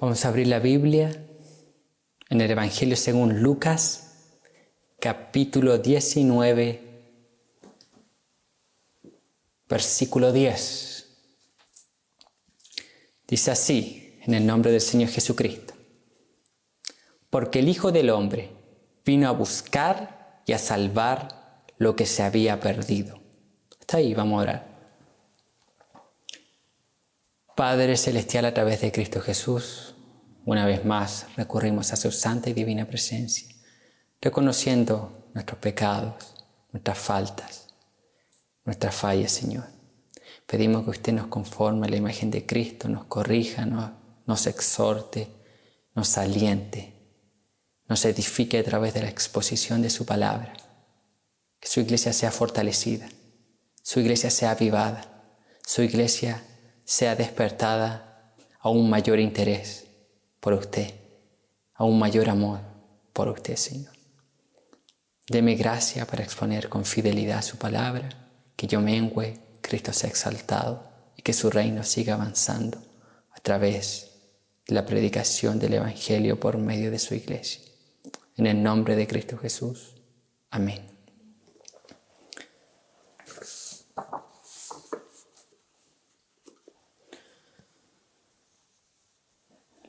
Vamos a abrir la Biblia en el Evangelio según Lucas, capítulo 19, versículo 10. Dice así, en el nombre del Señor Jesucristo: porque el Hijo del Hombre vino a buscar y a salvar lo que se había perdido. Hasta ahí vamos a orar. Padre Celestial, a través de Cristo Jesús, una vez más recurrimos a su santa y divina presencia, reconociendo nuestros pecados, nuestras faltas, nuestras fallas, Señor. Pedimos que usted nos conforme a la imagen de Cristo, nos corrija, nos exhorte, nos aliente, nos edifique a través de la exposición de su palabra. Que su iglesia sea fortalecida, su iglesia sea avivada, su iglesia sea despertada a un mayor interés por usted, a un mayor amor por usted, Señor. Deme gracia para exponer con fidelidad su palabra, que yo mengüe, Cristo sea exaltado y que su reino siga avanzando a través de la predicación del Evangelio por medio de su iglesia. En el nombre de Cristo Jesús. Amén.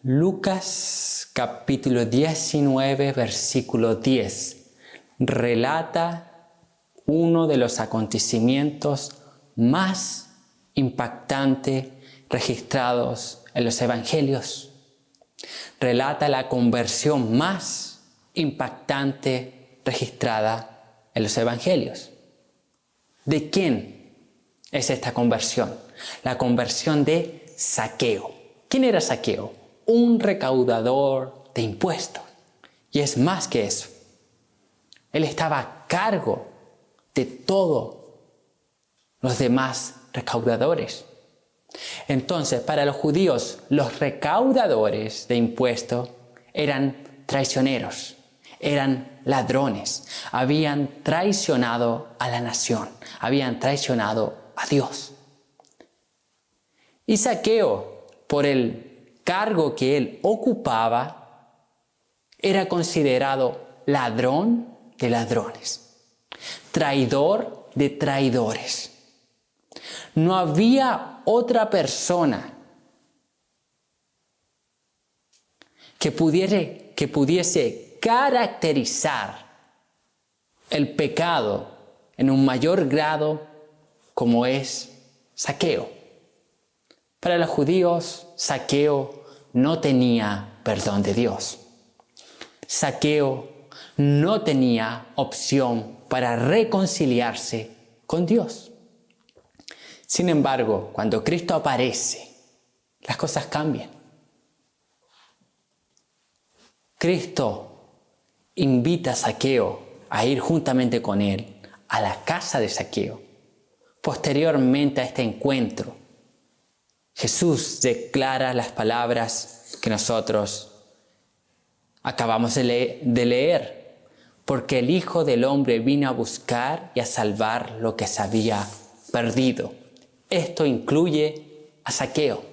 Lucas capítulo 19, versículo 10, relata uno de los acontecimientos más impactantes registrados en los evangelios. Relata la conversión más impactante registrada en los evangelios. ¿De quién es esta conversión? La conversión de Zaqueo. ¿Quién era Zaqueo? Un recaudador de impuestos. Y es más que eso. Él estaba a cargo de todos los demás recaudadores. Entonces, para los judíos, los recaudadores de impuestos eran traicioneros, eran ladrones, habían traicionado a la nación, habían traicionado a Dios. Y Zaqueo, por el cargo que él ocupaba, era considerado ladrón de ladrones, traidor de traidores. No había otra persona que pudiese caracterizar el pecado en un mayor grado como es Zaqueo. Para los judíos, Zaqueo no tenía perdón de Dios. Zaqueo no tenía opción para reconciliarse con Dios. Sin embargo, cuando Cristo aparece, las cosas cambian. Cristo invita a Zaqueo a ir juntamente con él a la casa de Zaqueo. Posteriormente a este encuentro, Jesús declara las palabras que nosotros acabamos de leer, porque el Hijo del Hombre vino a buscar y a salvar lo que se había perdido. Esto incluye a Zaqueo.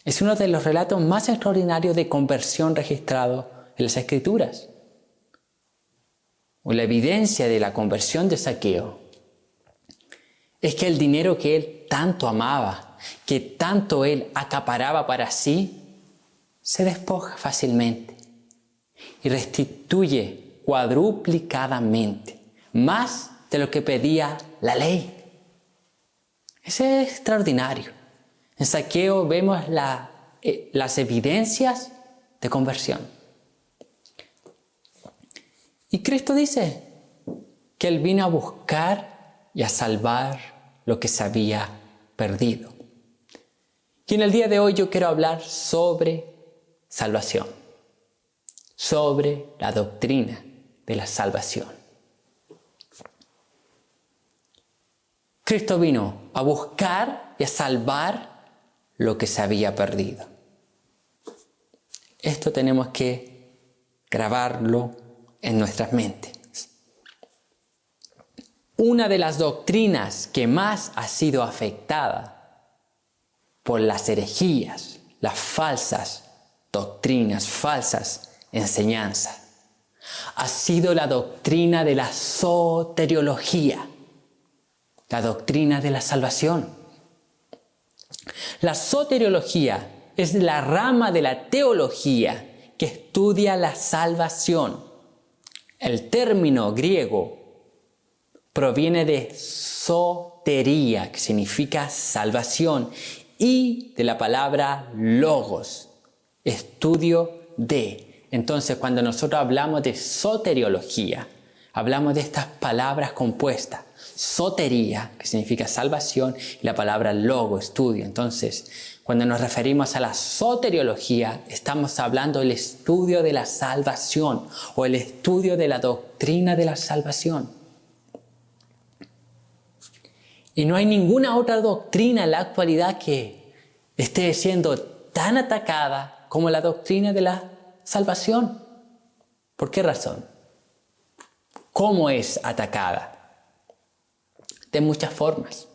Es uno de los relatos más extraordinarios de conversión registrado en las Escrituras. La evidencia de la conversión de Zaqueo es que el dinero que él tanto amaba, que tanto él acaparaba para sí, se despoja fácilmente y restituye cuadruplicadamente, más de lo que pedía la ley. Eso es extraordinario. En Zaqueo vemos las evidencias de conversión. Y Cristo dice que Él vino a buscar y a salvar lo que se había perdido. Y en el día de hoy yo quiero hablar sobre salvación, sobre la doctrina de la salvación. Cristo vino a buscar y a salvar lo que se había perdido. Esto tenemos que grabarlo en nuestras mentes. Una de las doctrinas que más ha sido afectada por las herejías, las falsas doctrinas, falsas enseñanzas. Ha sido la doctrina de la soteriología, la doctrina de la salvación. La soteriología es la rama de la teología que estudia la salvación. El término griego proviene de sotería, que significa salvación, y de la palabra logos, estudio de. Entonces, cuando nosotros hablamos de soteriología, hablamos de estas palabras compuestas. Sotería, que significa salvación, y la palabra logo, estudio. Entonces, cuando nos referimos a la soteriología, estamos hablando del estudio de la salvación o el estudio de la doctrina de la salvación. Y no hay ninguna otra doctrina en la actualidad que esté siendo tan atacada como la doctrina de la salvación. ¿Por qué razón? ¿Cómo es atacada? De muchas formas.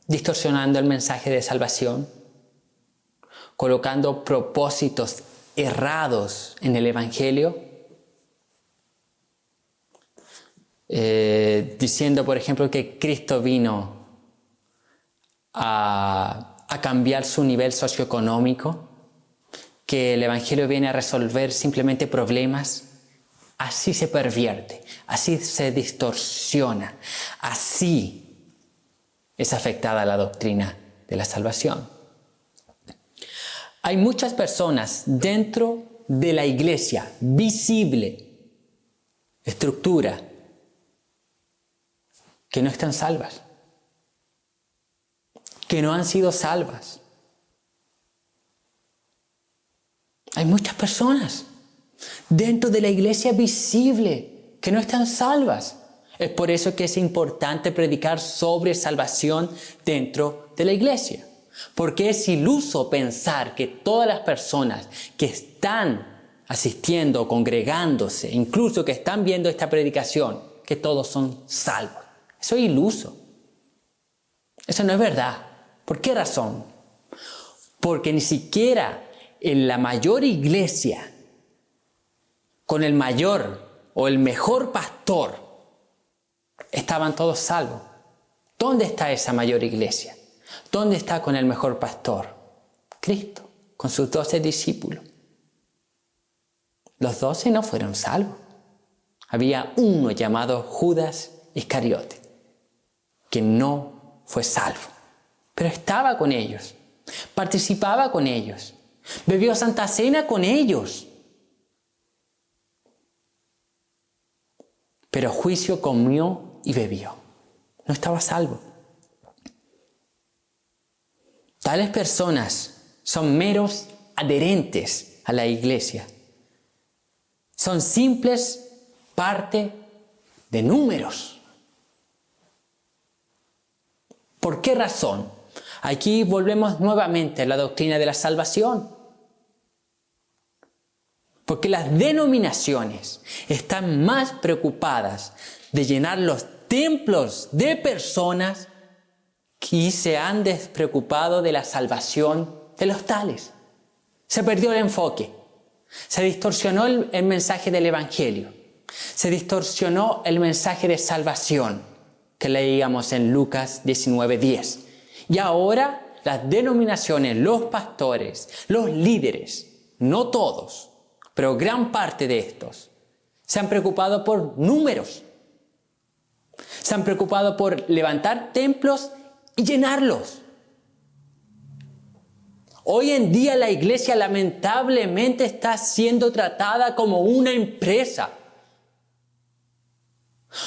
Distorsionando el mensaje de salvación, colocando propósitos errados en el Evangelio, diciendo, por ejemplo, que Cristo vino a cambiar su nivel socioeconómico, que el Evangelio viene a resolver simplemente problemas. Así se pervierte, así se distorsiona, así es afectada la doctrina de la salvación. Hay muchas personas dentro de la iglesia, visible, estructura, que no están salvas, que no han sido salvas. Hay muchas personas dentro de la iglesia visible que no están salvas. Es por eso que es importante predicar sobre salvación dentro de la iglesia. Porque es iluso pensar que todas las personas que están asistiendo, congregándose, incluso que están viendo esta predicación, que todos son salvos. Eso es iluso. Eso no es verdad. ¿Por qué razón? Porque ni siquiera en la mayor iglesia, con el mayor o el mejor pastor, estaban todos salvos. ¿Dónde está esa mayor iglesia? ¿Dónde está con el mejor pastor? Cristo, con sus 12 discípulos. Los 12 no fueron salvos. Había uno llamado Judas Iscariote, que no fue salvo, pero estaba con ellos, participaba con ellos, bebió Santa Cena con ellos. Pero a juicio comió y bebió. No estaba salvo. Tales personas son meros adherentes a la iglesia. Son simples parte de números. ¿Por qué razón? Aquí volvemos nuevamente a la doctrina de la salvación. Porque las denominaciones están más preocupadas de llenar los templos de personas y se han despreocupado de la salvación de los tales. Se perdió el enfoque. Se distorsionó el mensaje del Evangelio. Se distorsionó el mensaje de salvación que leíamos en Lucas 19:10. Y ahora las denominaciones, los pastores, los líderes, no todos, pero gran parte de estos, se han preocupado por números. Se han preocupado por levantar templos y llenarlos. Hoy en día la iglesia lamentablemente está siendo tratada como una empresa,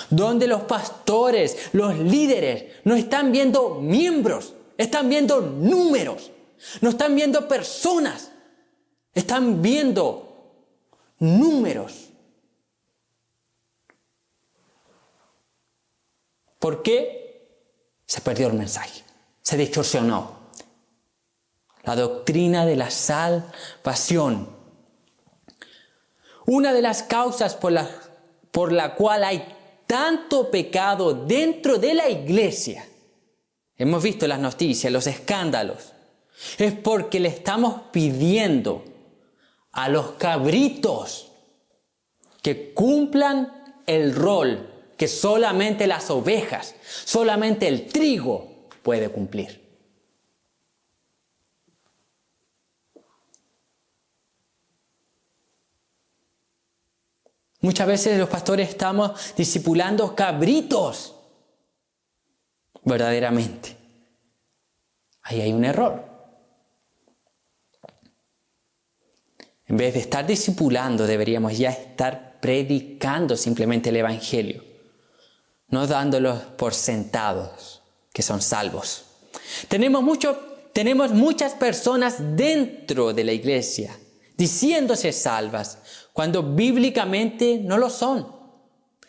donde los pastores, los líderes, no están viendo miembros, están viendo números, no están viendo personas, están viendo números. ¿Por qué? Se perdió el mensaje, se distorsionó. La doctrina de la salvación. Una de las causas por la cual hay tanto pecado dentro de la iglesia. Hemos visto las noticias, los escándalos. Es porque le estamos pidiendo a los cabritos que cumplan el rol que solamente las ovejas, solamente el trigo puede cumplir. Muchas veces los pastores estamos discipulando cabritos, verdaderamente. Ahí hay un error. En vez de estar discipulando, deberíamos ya estar predicando simplemente el Evangelio, no dándolos por sentados, que son salvos. Tenemos muchas personas dentro de la iglesia diciéndose salvas, cuando bíblicamente no lo son.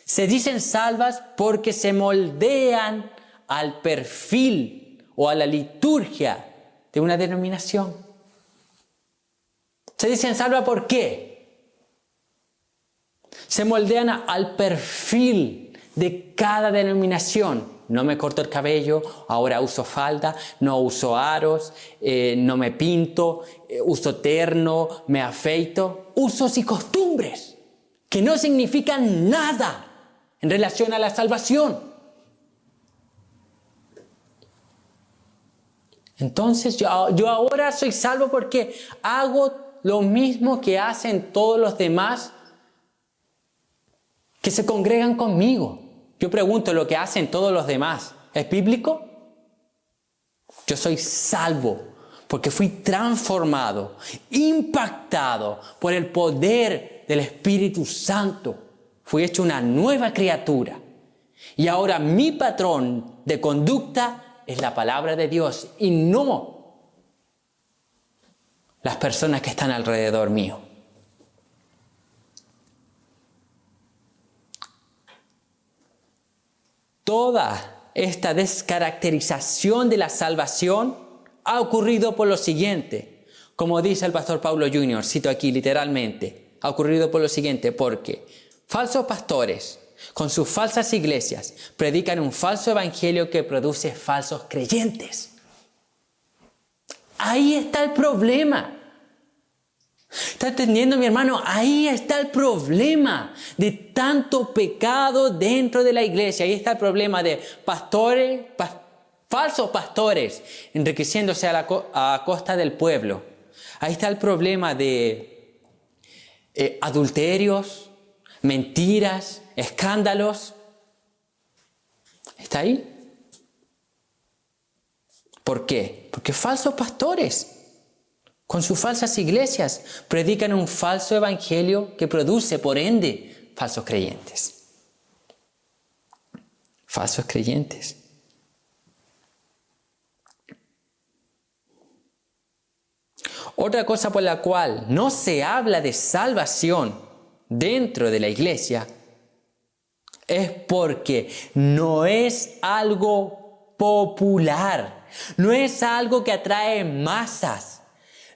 Se dicen salvas porque se moldean al perfil o a la liturgia de una denominación. Se dicen salvas ¿por qué? Se moldean al perfil de cada denominación. No me corto el cabello, ahora uso falda, no uso aros, no me pinto, uso terno, me afeito. Usos y costumbres que no significan nada en relación a la salvación. Entonces yo ahora soy salvo porque hago lo mismo que hacen todos los demás que se congregan conmigo. Yo pregunto, ¿lo que hacen todos los demás es bíblico? Yo soy salvo porque fui transformado, impactado por el poder del Espíritu Santo. Fui hecho una nueva criatura. Y ahora mi patrón de conducta es la palabra de Dios y no las personas que están alrededor mío. Toda esta descaracterización de la salvación ha ocurrido por lo siguiente. Como dice el pastor Paulo Jr., cito aquí literalmente, ha ocurrido por lo siguiente, porque falsos pastores con sus falsas iglesias predican un falso evangelio que produce falsos creyentes. Ahí está el problema. ¿Está entendiendo, mi hermano? Ahí está el problema de tanto pecado dentro de la iglesia. Ahí está el problema de pastores, falsos pastores enriqueciéndose a costa del pueblo. Ahí está el problema de adulterios, mentiras, escándalos. ¿Está ahí? ¿Por qué? Porque falsos pastores con sus falsas iglesias predican un falso evangelio que produce, por ende, falsos creyentes. Falsos creyentes. Otra cosa por la cual no se habla de salvación dentro de la iglesia es porque no es algo popular, no es algo que atrae masas.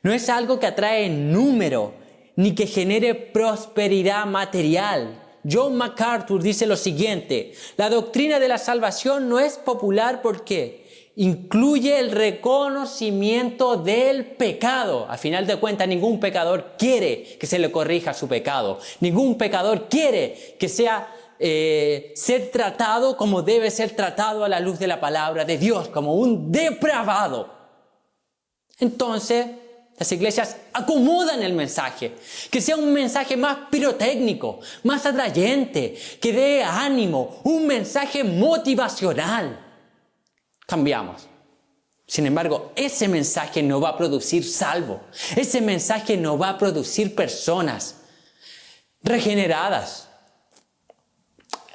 No es algo que atrae número, ni que genere prosperidad material. John MacArthur dice lo siguiente: la doctrina de la salvación no es popular porque incluye el reconocimiento del pecado. A final de cuentas, ningún pecador quiere que se le corrija su pecado. Ningún pecador quiere que sea ser tratado como debe ser tratado a la luz de la palabra de Dios, como un depravado. Entonces, las iglesias acomodan el mensaje, que sea un mensaje más pirotécnico, más atrayente, que dé ánimo, un mensaje motivacional. Cambiamos. Sin embargo, ese mensaje no va a producir salvo. Ese mensaje no va a producir personas regeneradas.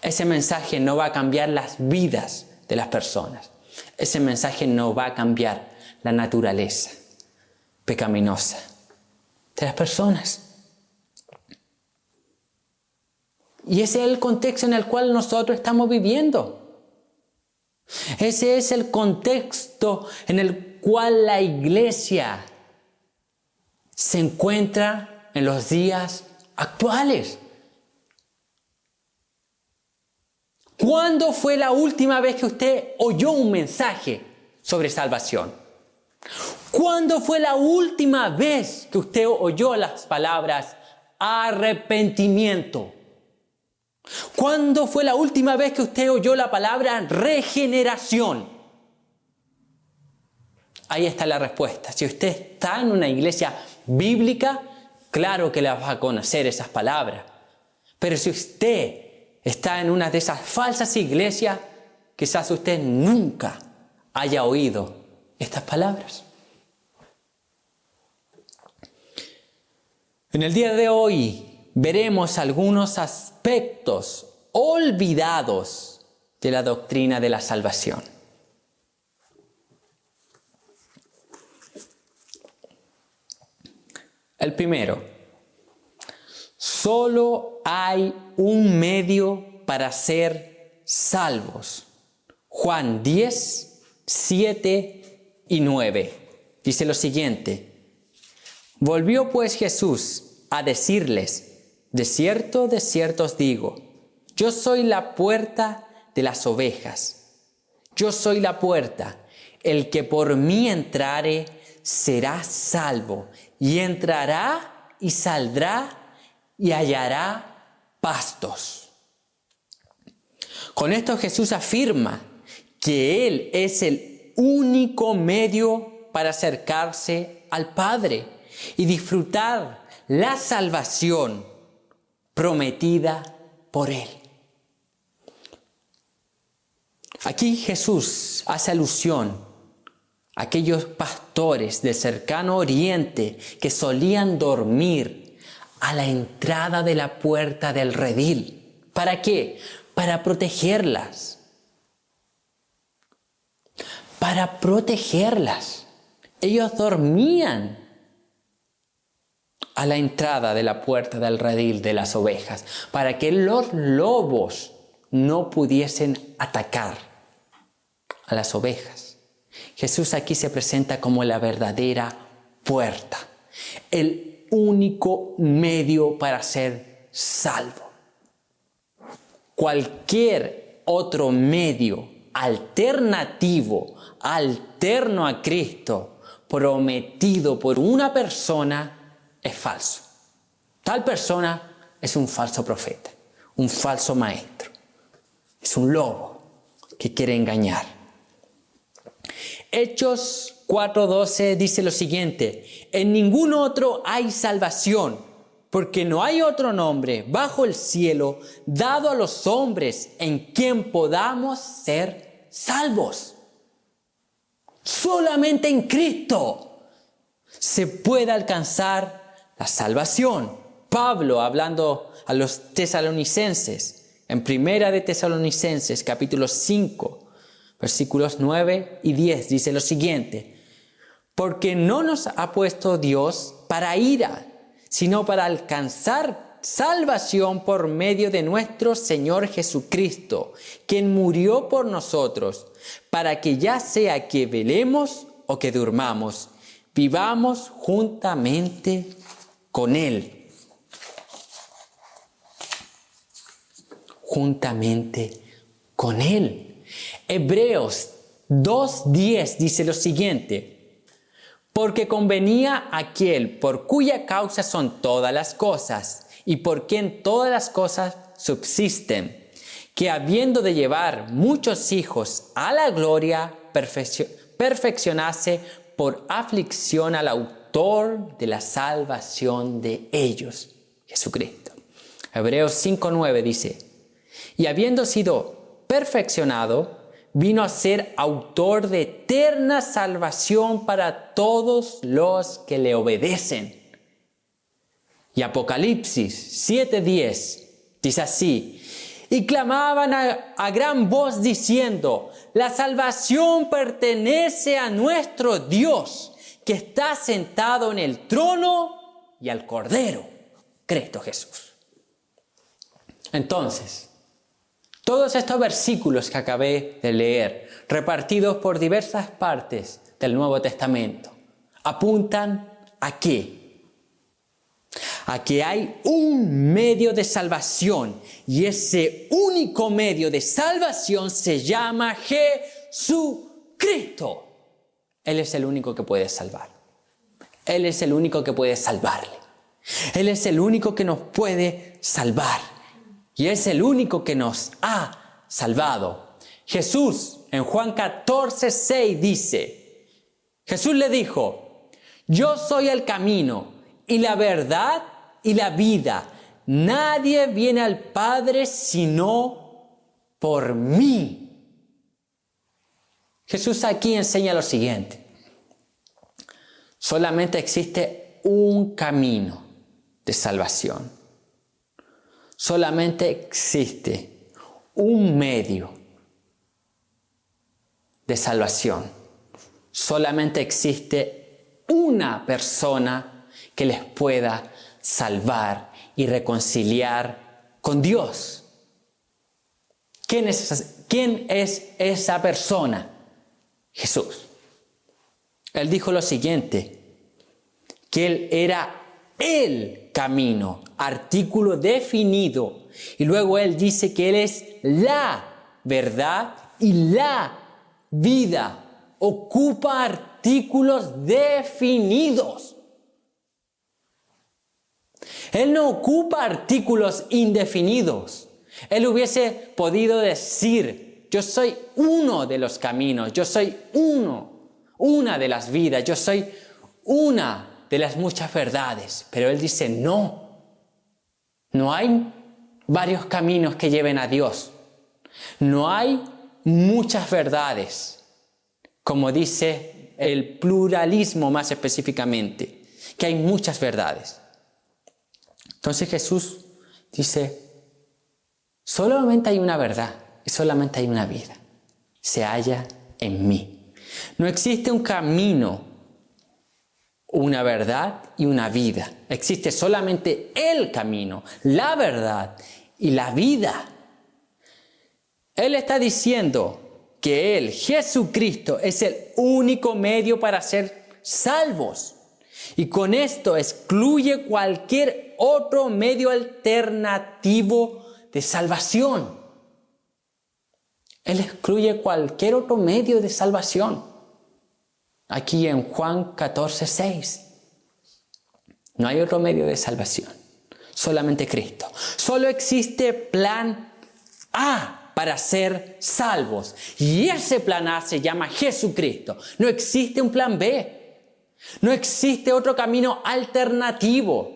Ese mensaje no va a cambiar las vidas de las personas. Ese mensaje no va a cambiar la naturaleza pecaminosa de las personas. Y ese es el contexto en el cual nosotros estamos viviendo. Ese es el contexto en el cual la iglesia se encuentra en los días actuales. ¿Cuándo fue la última vez que usted oyó un mensaje sobre salvación? ¿Cuándo fue la última vez que usted oyó las palabras arrepentimiento? ¿Cuándo fue la última vez que usted oyó la palabra regeneración? Ahí está la respuesta. Si usted está en una iglesia bíblica, claro que la va a conocer esas palabras. Pero si usted está en una de esas falsas iglesias, quizás usted nunca haya oído estas palabras. En el día de hoy veremos algunos aspectos olvidados de la doctrina de la salvación. El primero, solo hay un medio para ser salvos. Juan 10, 7 y 9. Dice lo siguiente. Volvió pues Jesús a decirles, de cierto os digo, yo soy la puerta de las ovejas. Yo soy la puerta. El que por mí entrare será salvo, y entrará y saldrá y hallará pastos. Con esto Jesús afirma que Él es el único medio para acercarse al Padre y disfrutar la salvación prometida por Él. Aquí Jesús hace alusión a aquellos pastores del cercano oriente que solían dormir a la entrada de la puerta del redil. ¿Para qué? Para protegerlas. Para protegerlas. Ellos dormían a la entrada de la puerta del redil de las ovejas, para que los lobos no pudiesen atacar a las ovejas. Jesús aquí se presenta como la verdadera puerta, el único medio para ser salvo. Cualquier otro medio alternativo, alterno a Cristo, prometido por una persona, es falso. Tal persona es un falso profeta, un falso maestro. Es un lobo que quiere engañar. Hechos 4:12 dice lo siguiente: en ningún otro hay salvación, porque no hay otro nombre bajo el cielo dado a los hombres en quien podamos ser salvos. Solamente en Cristo se puede alcanzar la salvación. Pablo, hablando a los tesalonicenses, en Primera de Tesalonicenses, capítulo 5, versículos 9 y 10, dice lo siguiente: porque no nos ha puesto Dios para ira, sino para alcanzar salvación por medio de nuestro Señor Jesucristo, quien murió por nosotros, para que ya sea que velemos o que durmamos, vivamos juntamente con Él. Juntamente con Él. Hebreos 2:10 dice lo siguiente: porque convenía aquel por cuya causa son todas las cosas y por quien todas las cosas subsisten, que habiendo de llevar muchos hijos a la gloria, perfeccionase por aflicción al autor de la salvación de ellos, Jesucristo. Hebreos 5:9 dice: y habiendo sido perfeccionado, vino a ser autor de eterna salvación para todos los que le obedecen. Y Apocalipsis 7:10 dice así: y clamaban a gran voz diciendo: la salvación pertenece a nuestro Dios, que está sentado en el trono y al Cordero, Cristo Jesús. Entonces, todos estos versículos que acabé de leer, repartidos por diversas partes del Nuevo Testamento, apuntan ¿a qué? A que hay un medio de salvación, y ese único medio de salvación se llama Jesucristo. Él es el único que puede salvar. Él es el único que puede salvarle. Él es el único que nos puede salvar. Y es el único que nos ha salvado. Jesús en Juan 14:6 dice, Jesús le dijo, yo soy el camino y la verdad y la vida. Nadie viene al Padre sino por mí. Jesús aquí enseña lo siguiente. Solamente existe un camino de salvación. Solamente existe un medio de salvación. Solamente existe una persona que les pueda salvar y reconciliar con Dios. ¿Quién es esa persona? Jesús. Él dijo lo siguiente, que Él era el camino, artículo definido. Y luego Él dice que Él es la verdad y la vida. Ocupa artículos definidos. Él no ocupa artículos indefinidos. Él hubiese podido decir, yo soy uno de los caminos, yo soy una de las vidas, yo soy una de las muchas verdades. Pero Él dice, no hay varios caminos que lleven a Dios. No hay muchas verdades, como dice el pluralismo más específicamente, que hay muchas verdades. Entonces Jesús dice, solamente hay una verdad y solamente hay una vida. Se halla en mí. No existe un camino, una verdad y una vida. Existe solamente el camino, la verdad y la vida. Él está diciendo que Él, Jesucristo, es el único medio para ser salvos. Y con esto excluye cualquier otro medio alternativo de salvación. Él excluye cualquier otro medio de salvación. Aquí en Juan 14:6. No hay otro medio de salvación. Solamente Cristo. Solo existe plan A para ser salvos. Y ese plan A se llama Jesucristo. No existe un plan B. No existe otro camino alternativo.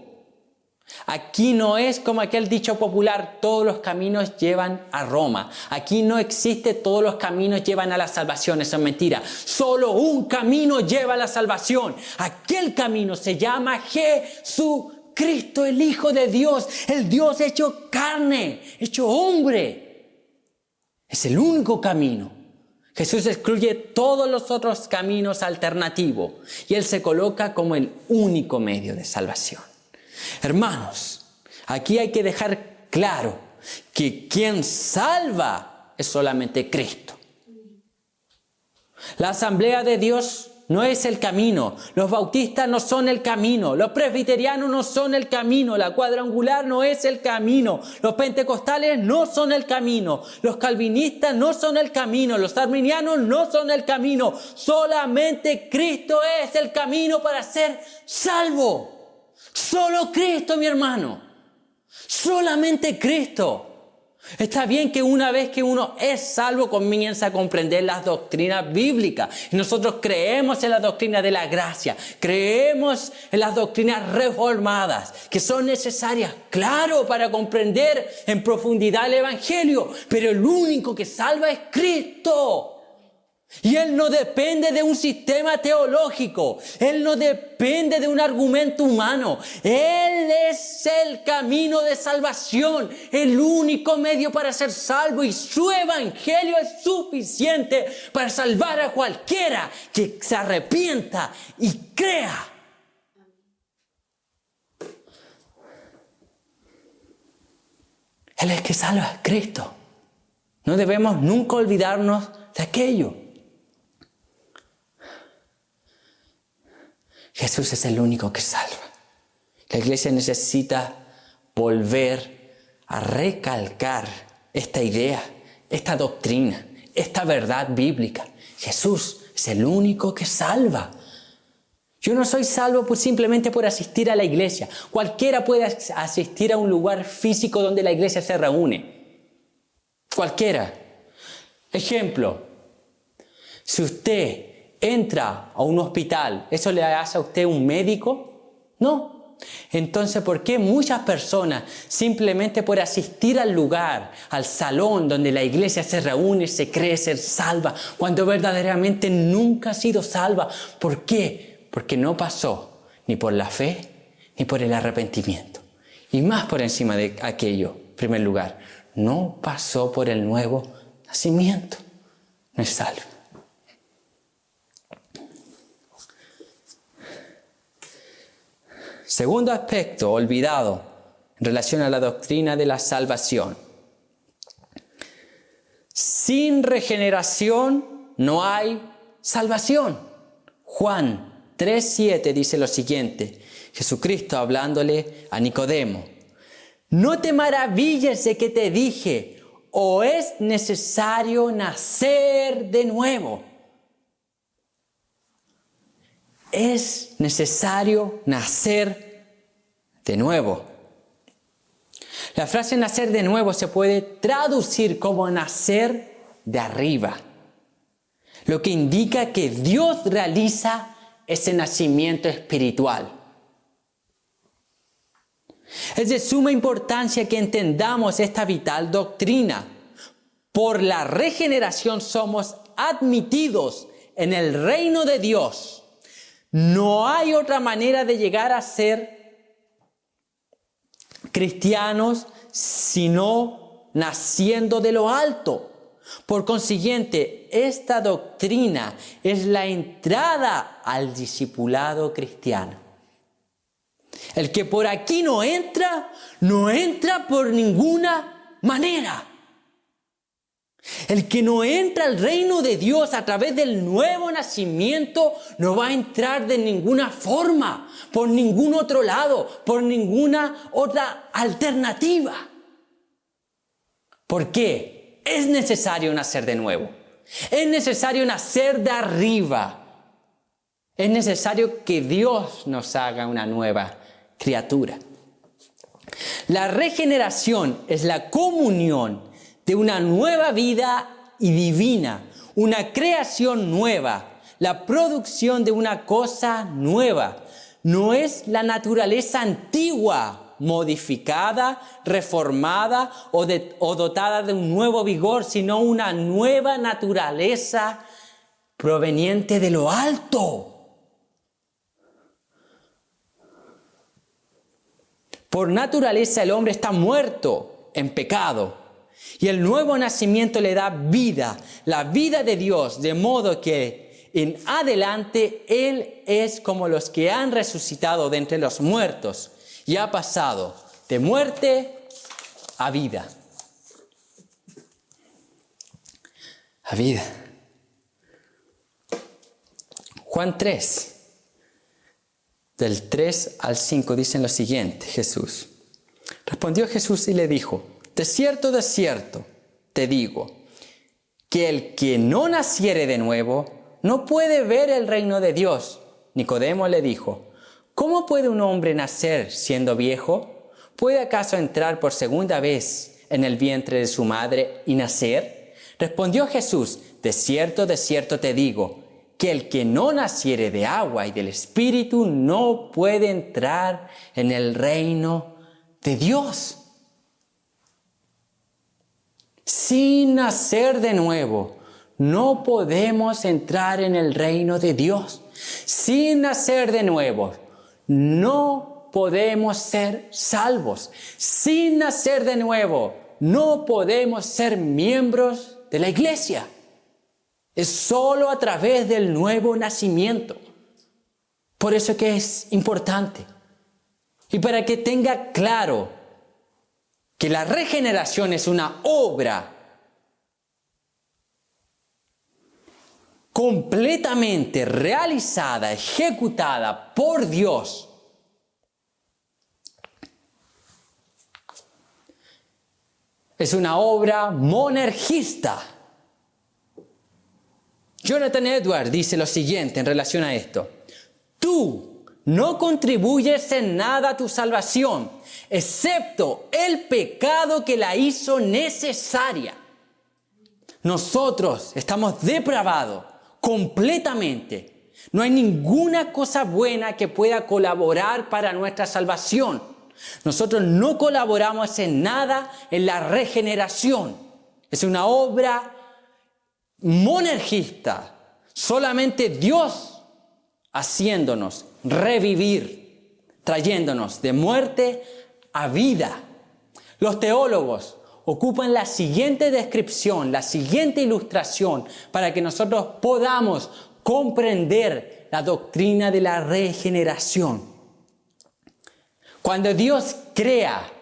Aquí no es como aquel dicho popular, todos los caminos llevan a Roma. Aquí no existe todos los caminos llevan a la salvación, eso es mentira. Solo un camino lleva a la salvación. Aquel camino se llama Jesucristo, el Hijo de Dios, el Dios hecho carne, hecho hombre. Es el único camino. Jesús excluye todos los otros caminos alternativos y Él se coloca como el único medio de salvación. Hermanos, aquí hay que dejar claro que quien salva es solamente Cristo. La Asamblea de Dios no es el camino, los bautistas no son el camino, los presbiterianos no son el camino, la cuadrangular no es el camino, los pentecostales no son el camino, los calvinistas no son el camino, los arminianos no son el camino, solamente Cristo es el camino para ser salvo. Solo Cristo, mi hermano. Solamente Cristo. Está bien que una vez que uno es salvo comienza a comprender las doctrinas bíblicas. Y nosotros creemos en la doctrina de la gracia. Creemos en las doctrinas reformadas que son necesarias, claro, para comprender en profundidad el Evangelio. Pero el único que salva es Cristo. Y Él no depende de un sistema teológico. Él no depende de un argumento humano. Él es el camino de salvación, el único medio para ser salvo. Y su evangelio es suficiente para salvar a cualquiera que se arrepienta y crea. Él es el que salva, Cristo. No debemos nunca olvidarnos de aquello. Jesús es el único que salva. La iglesia necesita volver a recalcar esta idea, esta doctrina, esta verdad bíblica. Jesús es el único que salva. Yo no soy salvo simplemente por asistir a la iglesia. Cualquiera puede asistir a un lugar físico donde la iglesia se reúne. Cualquiera. Ejemplo, si usted entra a un hospital, ¿eso le hace a usted un médico? No. Entonces, ¿por qué muchas personas simplemente por asistir al lugar, al salón donde la iglesia se reúne, se cree ser salva, cuando verdaderamente nunca ha sido salva? ¿Por qué? Porque no pasó ni por la fe ni por el arrepentimiento. Y más por encima de aquello, en primer lugar, no pasó por el nuevo nacimiento. No es salvo. Segundo aspecto olvidado en relación a la doctrina de la salvación. Sin regeneración no hay salvación. Juan 3:7 dice lo siguiente. Jesucristo hablándole a Nicodemo. No te maravilles de que te dije, o es necesario nacer de nuevo. Es necesario nacer de nuevo. La frase nacer de nuevo se puede traducir como nacer de arriba, lo que indica que Dios realiza ese nacimiento espiritual. Es de suma importancia que entendamos esta vital doctrina. Por la regeneración somos admitidos en el reino de Dios. No hay otra manera de llegar a ser cristianos sino naciendo de lo alto. Por consiguiente, esta doctrina es la entrada al discipulado cristiano. El que por aquí no entra por ninguna manera. El que no entra al reino de Dios a través del nuevo nacimiento no va a entrar de ninguna forma, por ningún otro lado, por ninguna otra alternativa. ¿Por qué? Es necesario nacer de nuevo. Es necesario nacer de arriba. Es necesario que Dios nos haga una nueva criatura. La regeneración es la comunión de una nueva vida y divina, una creación nueva, la producción de una cosa nueva. No es la naturaleza antigua, modificada, reformada o dotada de un nuevo vigor, sino una nueva naturaleza proveniente de lo alto. Por naturaleza el hombre está muerto en pecado. Y el nuevo nacimiento le da vida, la vida de Dios, de modo que en adelante Él es como los que han resucitado de entre los muertos y ha pasado de muerte a vida. A vida. Juan 3, del 3 al 5 dicen lo siguiente, Jesús. Respondió Jesús y le dijo, de cierto, te digo, que el que no naciere de nuevo no puede ver el reino de Dios. Nicodemo le dijo, ¿cómo puede un hombre nacer siendo viejo? ¿Puede acaso entrar por segunda vez en el vientre de su madre y nacer? Respondió Jesús, de cierto te digo, que el que no naciere de agua y del Espíritu no puede entrar en el reino de Dios. Sin nacer de nuevo, no podemos entrar en el reino de Dios. Sin nacer de nuevo, no podemos ser salvos. Sin nacer de nuevo, no podemos ser miembros de la iglesia. Es solo a través del nuevo nacimiento. Por eso que es importante. Y para que tenga claro que la regeneración es una obra completamente realizada, ejecutada por Dios. Es una obra monergista. Jonathan Edwards dice lo siguiente en relación a esto. Tú no contribuyes en nada a tu salvación, excepto el pecado que la hizo necesaria. Nosotros estamos depravados completamente. No hay ninguna cosa buena que pueda colaborar para nuestra salvación. Nosotros no colaboramos en nada en la regeneración. Es una obra monergista. Solamente Dios haciéndonos revivir, trayéndonos de muerte a vida. Los teólogos ocupan la siguiente descripción, la siguiente ilustración para que nosotros podamos comprender la doctrina de la regeneración. Cuando Dios crea,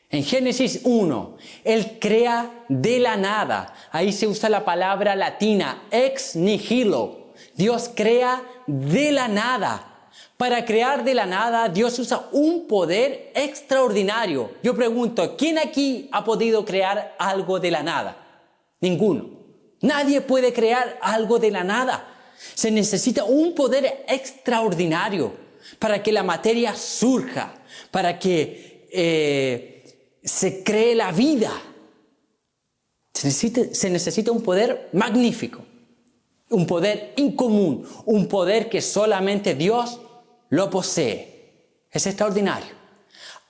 en Génesis 1, Él crea de la nada. Ahí se usa la palabra latina, ex nihilo. Dios crea de la nada. Para crear de la nada, Dios usa un poder extraordinario. Yo pregunto, ¿quién aquí ha podido crear algo de la nada? Ninguno. Nadie puede crear algo de la nada. Se necesita un poder extraordinario para que la materia surja, para que se cree la vida. Se necesita un poder magnífico, un poder incomún, un poder que solamente Dios lo posee. Es extraordinario.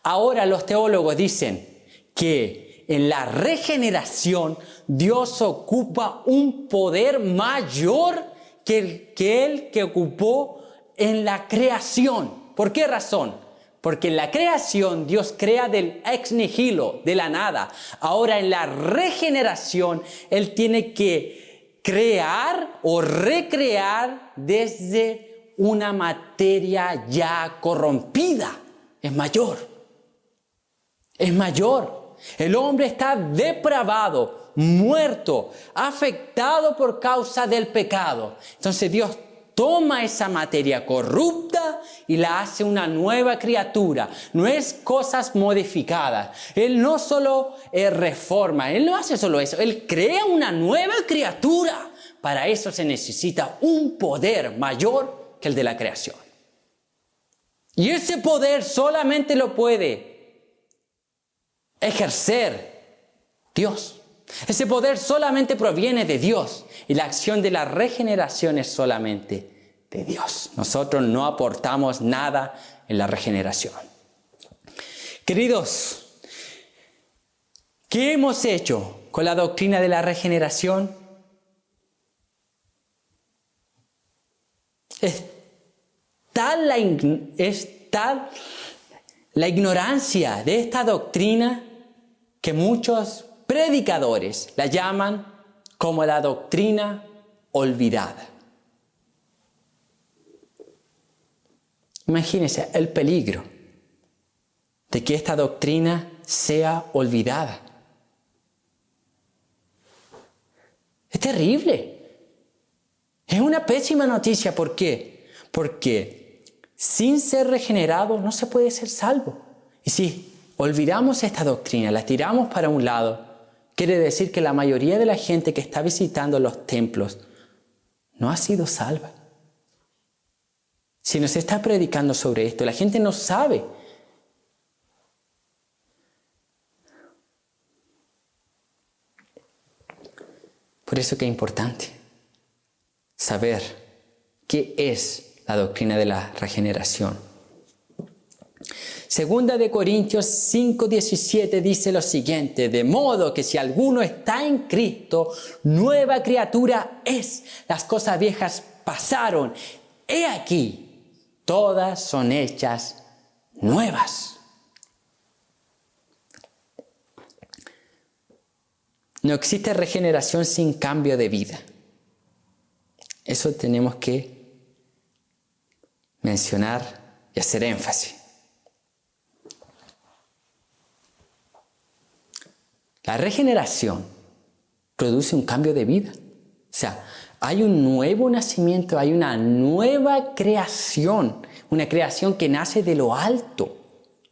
Ahora los teólogos dicen que en la regeneración Dios ocupa un poder mayor que el que ocupó en la creación. ¿Por qué razón? Porque en la creación Dios crea del ex nihilo, de la nada. Ahora en la regeneración Él tiene que crear o recrear desde una materia ya corrompida. Es mayor. Es mayor. El hombre está depravado, muerto, afectado por causa del pecado. Entonces Dios toma esa materia corrupta y la hace una nueva criatura. No es cosas modificadas. Él no solo reforma, Él no hace solo eso. Él crea una nueva criatura. Para eso se necesita un poder mayor que el de la creación. Y ese poder solamente lo puede ejercer Dios. Ese poder solamente proviene de Dios y la acción de la regeneración es solamente de Dios. Nosotros no aportamos nada en la regeneración. Queridos, ¿qué hemos hecho con la doctrina de la regeneración? Es tal la ignorancia de esta doctrina que muchos predicadores la llaman como la doctrina olvidada. Imagínense el peligro de que esta doctrina sea olvidada. Es terrible. Es una pésima noticia. ¿Por qué? Porque sin ser regenerado no se puede ser salvo. Y si olvidamos esta doctrina, la tiramos para un lado, quiere decir que la mayoría de la gente que está visitando los templos no ha sido salva. Si nos está predicando sobre esto, la gente no sabe. Por eso que es importante saber qué es la doctrina de la regeneración. Segunda de Corintios 5:17 dice lo siguiente: de modo que si alguno está en Cristo, nueva criatura es. Las cosas viejas pasaron. He aquí, todas son hechas nuevas. No existe regeneración sin cambio de vida. Eso tenemos que mencionar y hacer énfasis. La regeneración produce un cambio de vida. O sea, hay un nuevo nacimiento, hay una nueva creación, una creación que nace de lo alto,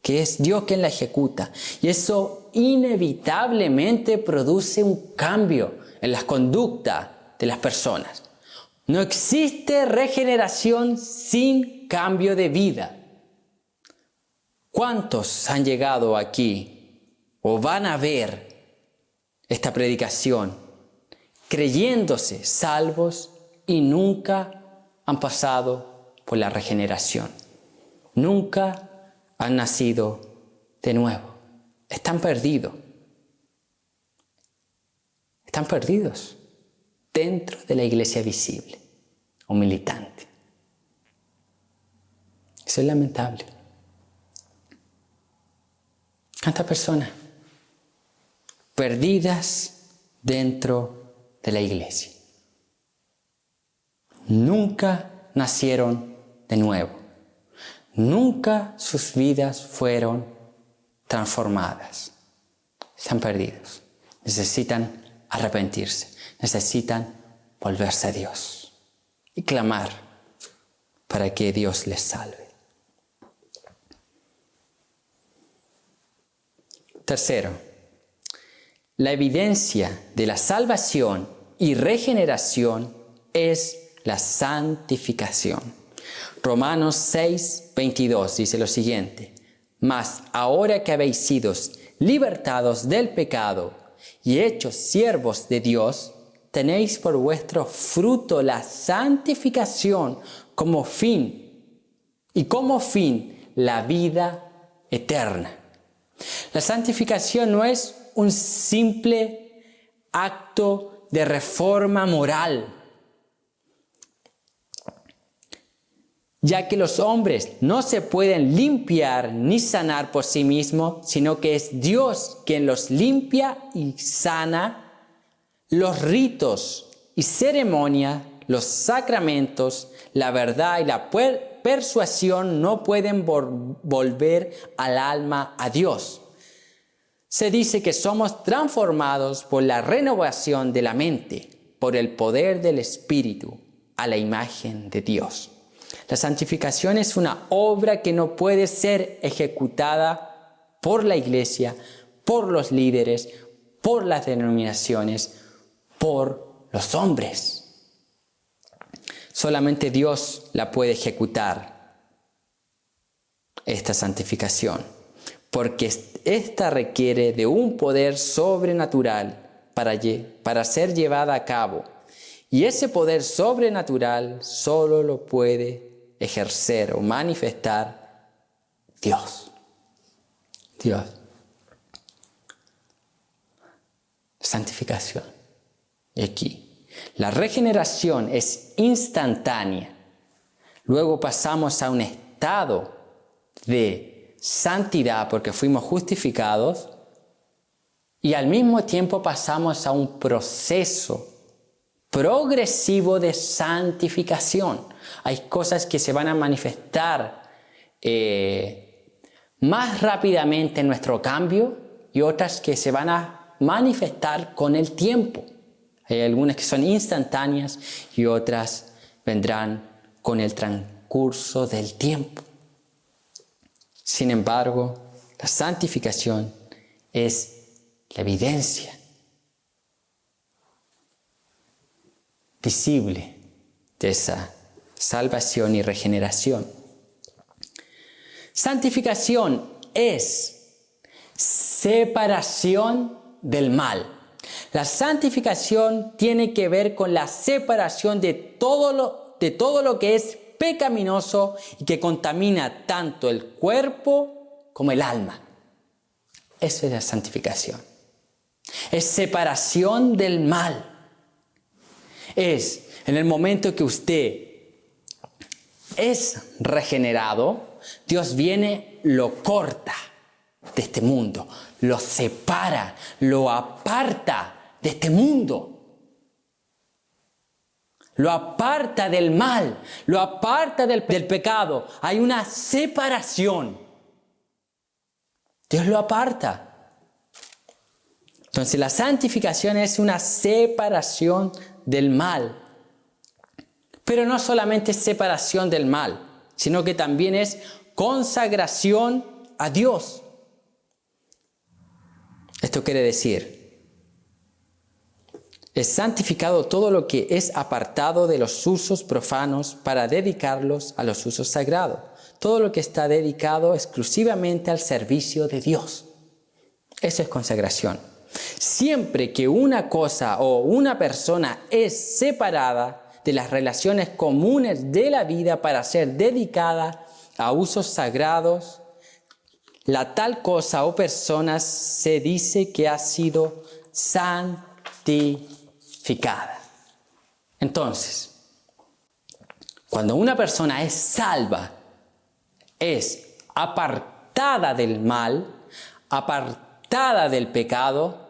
que es Dios quien la ejecuta. Y eso inevitablemente produce un cambio en las conductas de las personas. No existe regeneración sin cambio de vida. ¿Cuántos han llegado aquí o van a ver esta predicación creyéndose salvos y nunca han pasado por la regeneración? Nunca han nacido de nuevo. Están perdidos. Están perdidos dentro de la iglesia visible o militante. Eso es lamentable. ¿Cuántas personas perdidas dentro de la iglesia? Nunca nacieron de nuevo. Nunca sus vidas fueron transformadas. Están perdidos. Necesitan arrepentirse. Necesitan volverse a Dios y clamar para que Dios les salve. Tercero, la evidencia de la salvación y regeneración es la santificación. Romanos 6:22 dice lo siguiente: Mas ahora que habéis sido libertados del pecado y hechos siervos de Dios, tenéis por vuestro fruto la santificación como fin, y como fin la vida eterna. La santificación no es un simple acto de reforma moral, ya que los hombres no se pueden limpiar ni sanar por sí mismos, sino que es Dios quien los limpia y sana. Los ritos y ceremonias, los sacramentos, la verdad y la persuasión no pueden volver al alma a Dios. Se dice que somos transformados por la renovación de la mente, por el poder del Espíritu, a la imagen de Dios. La santificación es una obra que no puede ser ejecutada por la iglesia, por los líderes, por las denominaciones, por los hombres. Solamente Dios la puede ejecutar, esta santificación, porque esta requiere de un poder sobrenatural para ser llevada a cabo. Y ese poder sobrenatural solo lo puede ejercer o manifestar Dios. Dios. Santificación. Y aquí, la regeneración es instantánea. Luego pasamos a un estado de santidad porque fuimos justificados. Y al mismo tiempo pasamos a un proceso progresivo de santificación. Hay cosas que se van a manifestar más rápidamente en nuestro cambio y otras que se van a manifestar con el tiempo. Hay algunas que son instantáneas y otras vendrán con el transcurso del tiempo. Sin embargo, la santificación es la evidencia visible de esa salvación y regeneración. Santificación es separación del mal. La santificación tiene que ver con la separación de todo lo que es pecaminoso y que contamina tanto el cuerpo como el alma. Eso es la santificación. Es separación del mal. Es en el momento que usted es regenerado, Dios viene, lo corta de este mundo, lo separa, lo aparta de este mundo. Lo aparta del mal, lo aparta del pecado. Hay una separación. Dios lo aparta. Entonces la santificación es una separación del mal. Pero no solamente es separación del mal, sino que también es consagración a Dios. Esto quiere decir, Es santificado todo lo que es apartado de los usos profanos para dedicarlos a los usos sagrados. Todo lo que está dedicado exclusivamente al servicio de Dios. Eso es consagración. Siempre que una cosa o una persona es separada de las relaciones comunes de la vida para ser dedicada a usos sagrados, la tal cosa o persona se dice que ha sido santificada. Entonces, cuando una persona es salva, es apartada del mal, apartada del pecado,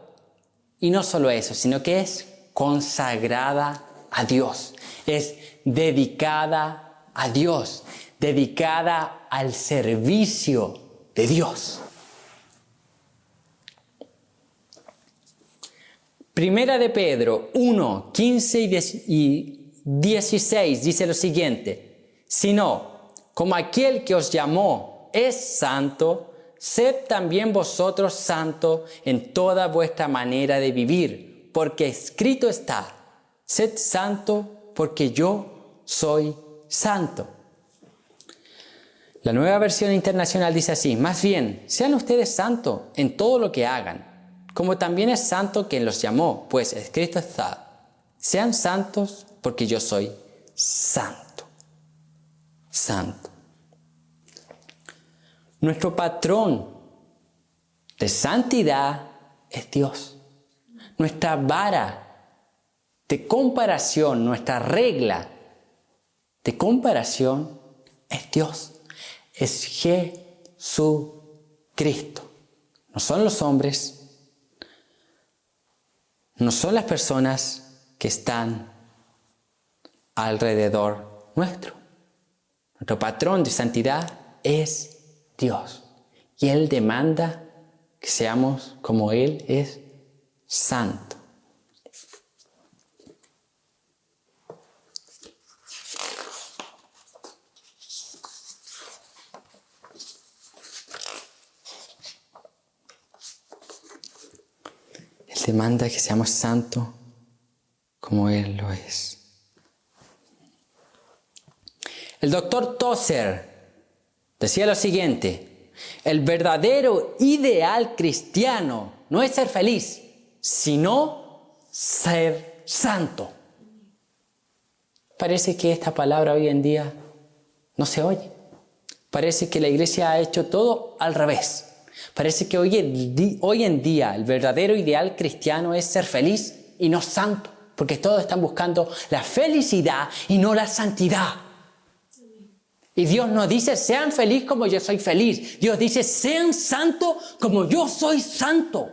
y no solo eso, sino que es consagrada a Dios, es dedicada a Dios, dedicada al servicio de Dios. Primera de Pedro 1, 15 y 16 dice lo siguiente: sino, como aquel que os llamó es santo, sed también vosotros santos en toda vuestra manera de vivir, porque escrito está: sed santo porque yo soy santo. La Nueva Versión Internacional dice así: más bien, sean ustedes santos en todo lo que hagan, como también es santo quien los llamó, pues escrito está: sean santos porque yo soy santo. Santo. Nuestro patrón de santidad es Dios. Nuestra vara de comparación, nuestra regla de comparación es Dios. Es Jesucristo. No son los hombres, no son las personas que están alrededor nuestro. Nuestro patrón de santidad es Dios. Y Él demanda que seamos como Él es santo. Él demanda que seamos santos como Él lo es. El doctor Tozer decía lo siguiente: el verdadero ideal cristiano no es ser feliz, sino ser santo. Parece que esta palabra hoy en día no se oye. Parece que la iglesia ha hecho todo al revés. Parece que hoy en día el verdadero ideal cristiano es ser feliz y no santo, porque todos están buscando la felicidad y no la santidad. Y Dios no dice sean felices como yo soy feliz. Dios dice sean santos como yo soy santo.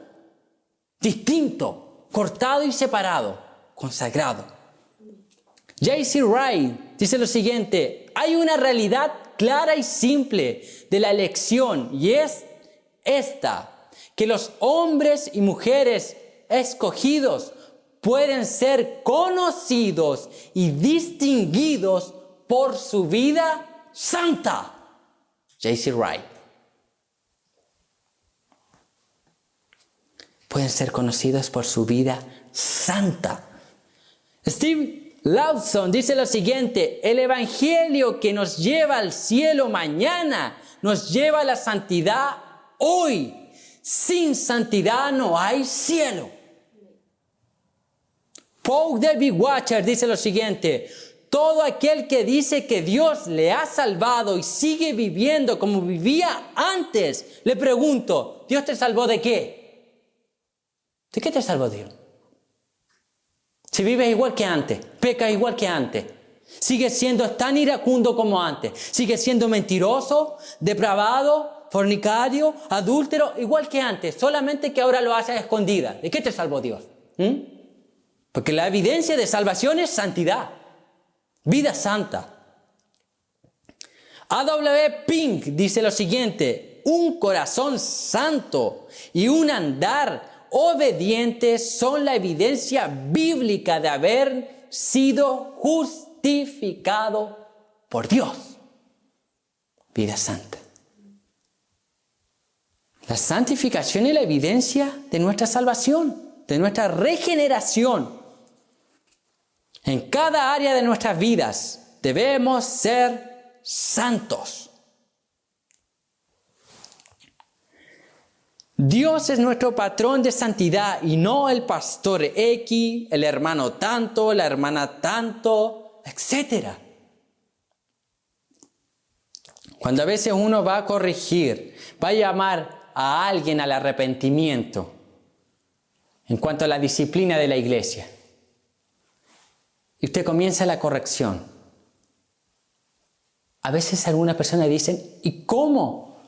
Distinto, cortado y separado, consagrado. J.C. Wright dice lo siguiente: hay una realidad clara y simple de la elección, y es esta: que los hombres y mujeres escogidos pueden ser conocidos y distinguidos por su vida santa. J.C. Wright. Pueden ser conocidos por su vida santa. Steve Lawson dice lo siguiente: el evangelio que nos lleva al cielo mañana nos lleva a la santidad hoy. Sin santidad no hay cielo. Paul David Watcher dice lo siguiente: todo aquel que dice que Dios le ha salvado y sigue viviendo como vivía antes, le pregunto, ¿Dios te salvó de qué? ¿De qué te salvó Dios? Si vives igual que antes, pecas igual que antes, sigues siendo tan iracundo como antes, sigues siendo mentiroso, depravado, fornicario, adúltero, igual que antes, solamente que ahora lo haces a escondidas. ¿De qué te salvó Dios? Porque la evidencia de salvación es santidad. Vida santa. A.W. Pink dice lo siguiente: un corazón santo y un andar obediente son la evidencia bíblica de haber sido justificado por Dios. Vida santa. La santificación es la evidencia de nuestra salvación, de nuestra regeneración. En cada área de nuestras vidas debemos ser santos. Dios es nuestro patrón de santidad y no el pastor X, el hermano tanto, la hermana tanto, etc. Cuando a veces uno va a corregir, va a llamar a alguien al arrepentimiento en cuanto a la disciplina de la iglesia, y usted comienza la corrección, a veces algunas personas dicen, ¿y cómo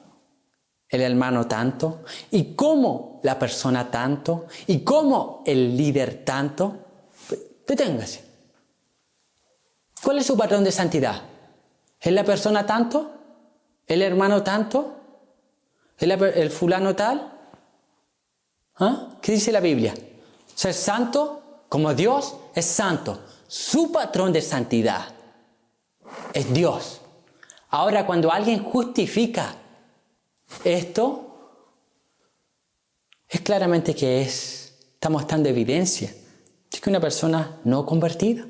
el hermano tanto? ¿Y cómo la persona tanto? ¿Y cómo el líder tanto? Deténgase. ¿Cuál es su patrón de santidad? ¿Es la persona tanto? ¿El hermano tanto? ¿El fulano tal? ¿Ah? ¿Qué dice la Biblia? Ser santo como Dios es santo. Su patrón de santidad es Dios. Ahora, cuando alguien justifica esto, es claramente que está mostrando evidencia de que una persona no convertida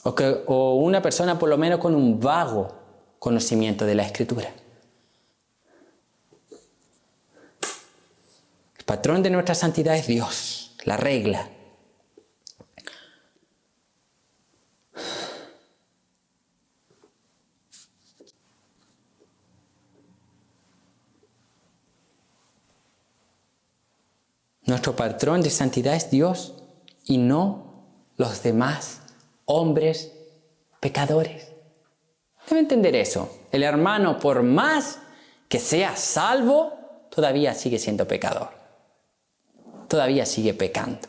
o una persona por lo menos con un vago conocimiento de la Escritura. El patrón de nuestra santidad es Dios, la regla. Nuestro patrón de santidad es Dios y no los demás hombres pecadores. Debe entender eso. El hermano, por más que sea salvo, todavía sigue siendo pecador. Todavía sigue pecando.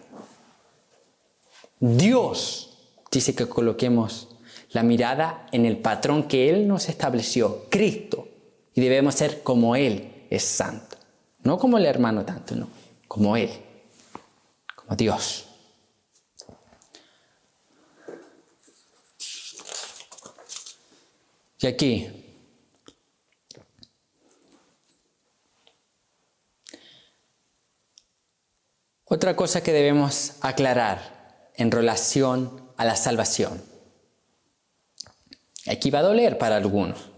Dios dice que coloquemos la mirada en el patrón que Él nos estableció, Cristo, y debemos ser como Él es santo. No como el hermano tanto, no. Como Él, como Dios. Y aquí, otra cosa que debemos aclarar en relación a la salvación. Aquí va a doler para algunos.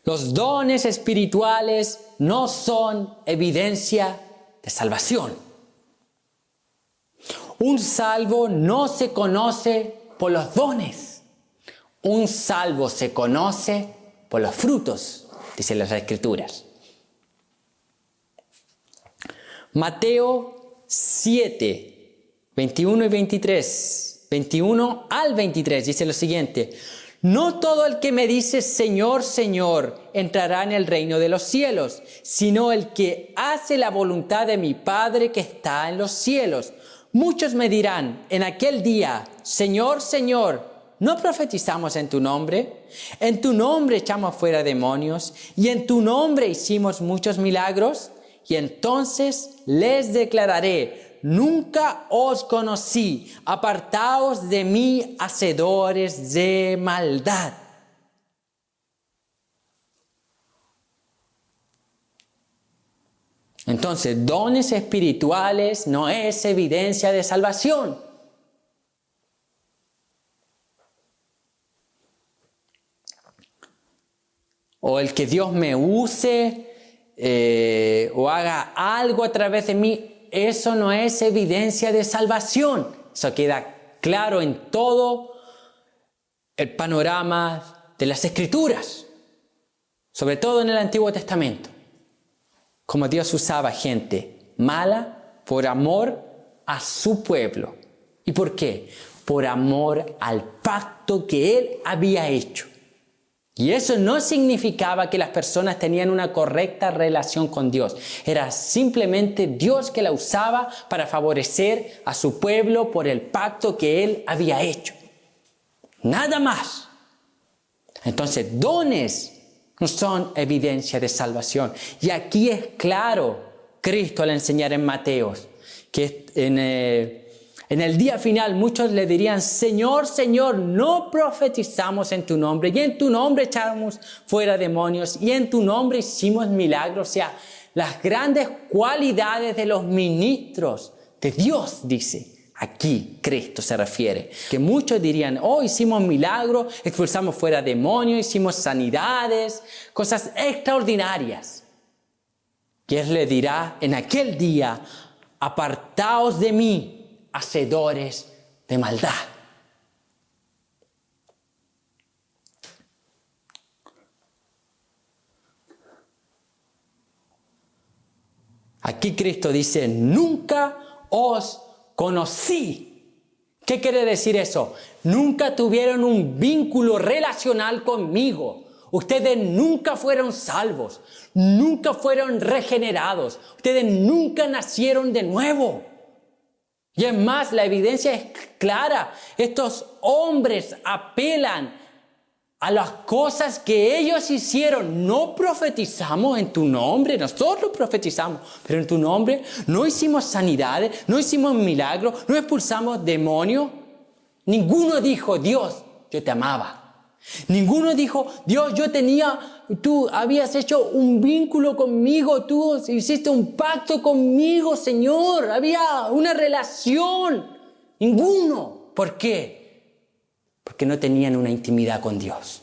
Los dones espirituales no son evidencia de salvación. Un salvo no se conoce por los dones. Un salvo se conoce por los frutos, dicen las Escrituras. Mateo 7, 21 y 23, 21 al 23 dice lo siguiente: no todo el que me dice Señor, Señor, entrará en el reino de los cielos, sino el que hace la voluntad de mi Padre que está en los cielos. Muchos me dirán en aquel día, Señor, Señor, ¿no profetizamos en tu nombre? En tu nombre echamos fuera demonios y en tu nombre hicimos muchos milagros. Y entonces les declararé: nunca os conocí, apartaos de mí, hacedores de maldad. Entonces, dones espirituales no es evidencia de salvación. O el que Dios me use o haga algo a través de mí, eso no es evidencia de salvación. Eso queda claro en todo el panorama de las Escrituras, sobre todo en el Antiguo Testamento. Como Dios usaba gente mala por amor a su pueblo. ¿Y por qué? Por amor al pacto que Él había hecho. Y eso no significaba que las personas tenían una correcta relación con Dios. Era simplemente Dios que la usaba para favorecer a su pueblo por el pacto que Él había hecho. Nada más. Entonces, dones no son evidencia de salvación. Y aquí es claro Cristo al enseñar en Mateos que en el día final muchos le dirían: Señor, Señor, no profetizamos en tu nombre, y en tu nombre echamos fuera demonios, y en tu nombre hicimos milagros. O sea, las grandes cualidades de los ministros de Dios, dice, Aquí Cristo se refiere. Que muchos dirían, oh, hicimos milagros, expulsamos fuera demonios, hicimos sanidades, cosas extraordinarias. Y Él le dirá en aquel día, apartaos de mí, hacedores de maldad. Aquí Cristo dice, nunca os conocí. ¿Qué quiere decir eso? Nunca tuvieron un vínculo relacional conmigo. Ustedes nunca fueron salvos, nunca fueron regenerados, ustedes nunca nacieron de nuevo. Y es más, la evidencia es clara. Estos hombres apelan a las cosas que ellos hicieron. No profetizamos en tu nombre, nosotros profetizamos, pero en tu nombre no hicimos sanidades, no hicimos milagros, no expulsamos demonios. Ninguno dijo, Dios, yo te amaba. Ninguno dijo, Dios, tú habías hecho un vínculo conmigo, tú hiciste un pacto conmigo, Señor, había una relación. Ninguno. ¿Por qué? Porque no tenían una intimidad con Dios.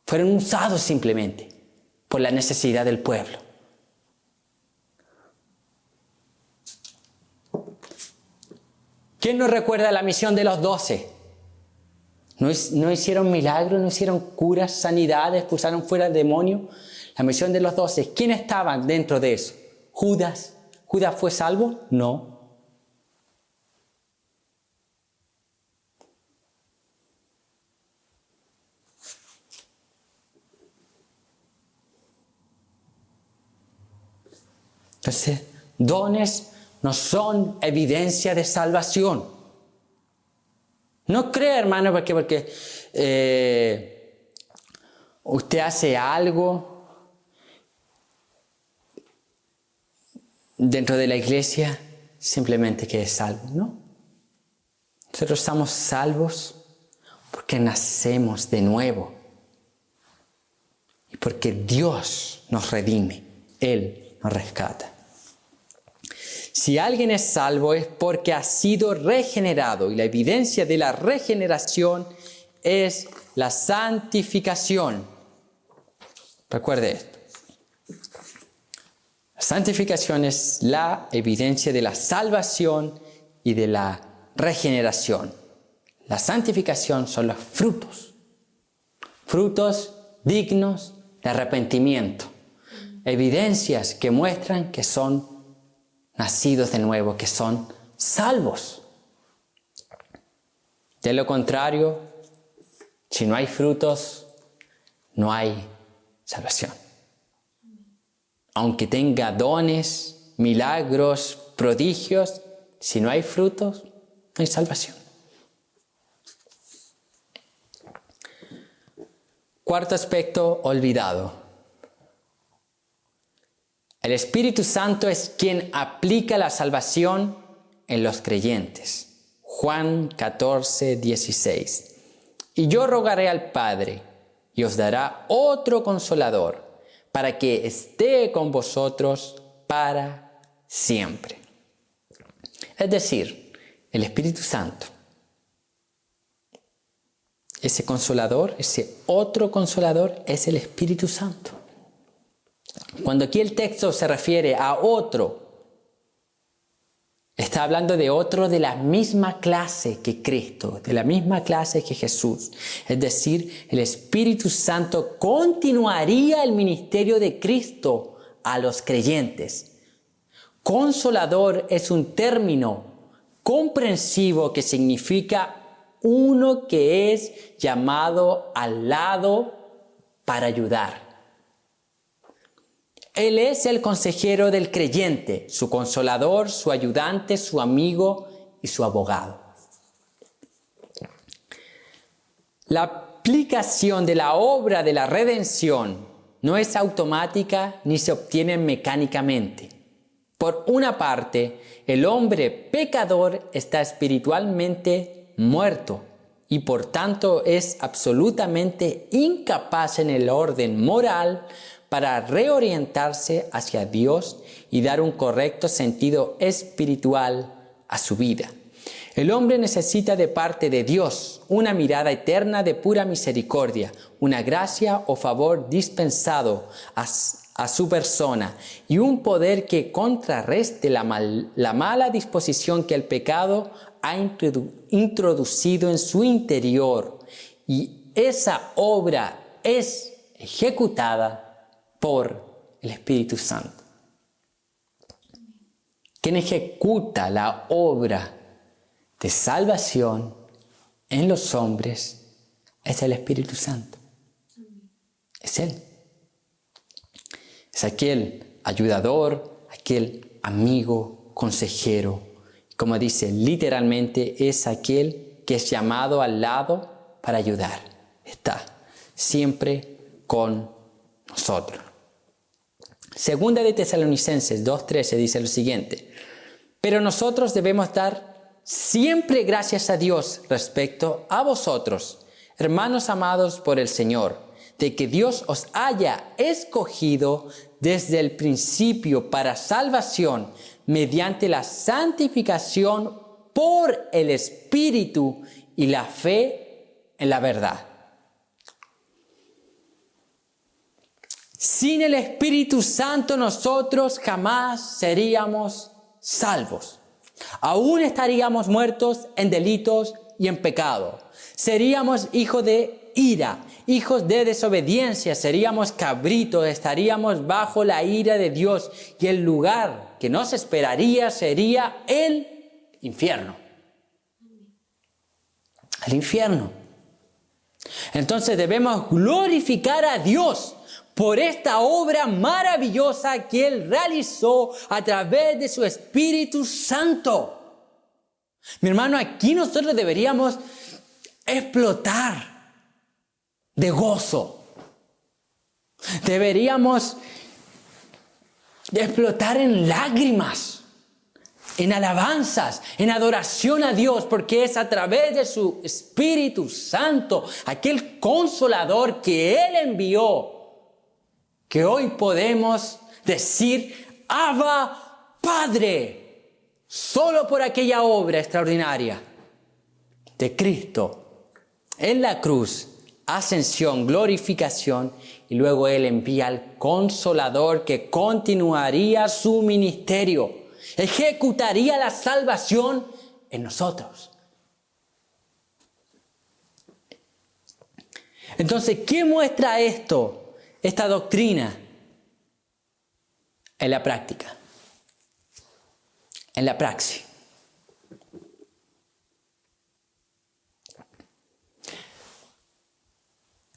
Fueron usados simplemente por la necesidad del pueblo. ¿Quién nos recuerda la misión de los 12? No hicieron milagros, no hicieron curas, sanidades, expulsaron fuera demonios. La misión de los 12, ¿quiénes estaban dentro de eso? Judas. ¿Judas fue salvo? No. Entonces, dones no son evidencia de salvación. No cree, hermano, porque usted hace algo dentro de la iglesia, simplemente que es salvo, ¿no? Nosotros estamos salvos porque nacemos de nuevo y porque Dios nos redime, Él nos rescata. Si alguien es salvo es porque ha sido regenerado, y la evidencia de la regeneración es la santificación. Recuerde esto. La santificación es la evidencia de la salvación y de la regeneración. La santificación son los frutos. Frutos dignos de arrepentimiento. Evidencias que muestran que son nacidos de nuevo, que son salvos. De lo contrario, si no hay frutos, no hay salvación. Aunque tenga dones, milagros, prodigios, si no hay frutos, no hay salvación. Cuarto aspecto olvidado. El Espíritu Santo es quien aplica la salvación en los creyentes. Juan 14, 16. Y yo rogaré al Padre y os dará otro consolador para que esté con vosotros para siempre. Es decir, el Espíritu Santo. Ese consolador, ese otro consolador es el Espíritu Santo. Cuando aquí el texto se refiere a otro, está hablando de otro de la misma clase que Cristo, de la misma clase que Jesús. Es decir, el Espíritu Santo continuaría el ministerio de Cristo a los creyentes. Consolador es un término comprensivo que significa uno que es llamado al lado para ayudar. Él es el consejero del creyente, su consolador, su ayudante, su amigo y su abogado. La aplicación de la obra de la redención no es automática ni se obtiene mecánicamente. Por una parte, el hombre pecador está espiritualmente muerto y por tanto es absolutamente incapaz en el orden moral para reorientarse hacia Dios y dar un correcto sentido espiritual a su vida. El hombre necesita de parte de Dios una mirada eterna de pura misericordia, una gracia o favor dispensado a su persona y un poder que contrarreste la mala disposición que el pecado ha introducido en su interior. Y esa obra es ejecutada por el Espíritu Santo. Quien ejecuta la obra de salvación en los hombres es el Espíritu Santo. Es Él. Es aquel ayudador, aquel amigo, consejero. Como dice, literalmente es aquel que es llamado al lado para ayudar. Está siempre con nosotros. Segunda de Tesalonicenses 2:13 dice lo siguiente: pero nosotros debemos dar siempre gracias a Dios respecto a vosotros, hermanos amados por el Señor, de que Dios os haya escogido desde el principio para salvación mediante la santificación por el Espíritu y la fe en la verdad. Sin el Espíritu Santo nosotros jamás seríamos salvos. Aún estaríamos muertos en delitos y en pecado. Seríamos hijos de ira, hijos de desobediencia, seríamos cabritos, estaríamos bajo la ira de Dios y el lugar que nos esperaría sería el infierno. El infierno. Entonces debemos glorificar a Dios por esta obra maravillosa que Él realizó a través de su Espíritu Santo. Mi hermano, aquí nosotros deberíamos explotar de gozo. Deberíamos explotar en lágrimas, en alabanzas, en adoración a Dios, porque es a través de su Espíritu Santo, aquel consolador que Él envió, que hoy podemos decir, Abba, Padre, solo por aquella obra extraordinaria de Cristo en la cruz, ascensión, glorificación, y luego Él envía al Consolador que continuaría su ministerio, ejecutaría la salvación en nosotros. Entonces, ¿qué muestra esto? Esta doctrina en la práctica, en la praxis.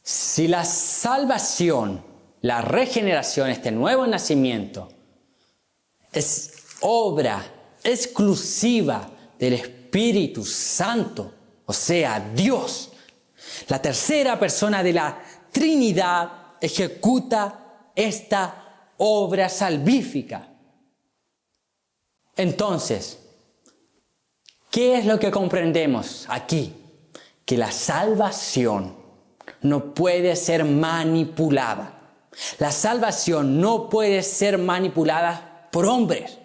Si la salvación, la regeneración, este nuevo nacimiento, es obra exclusiva del Espíritu Santo, o sea, Dios, la tercera persona de la Trinidad, ejecuta esta obra salvífica. Entonces, ¿qué es lo que comprendemos aquí? Que la salvación no puede ser manipulada. La salvación no puede ser manipulada por hombres.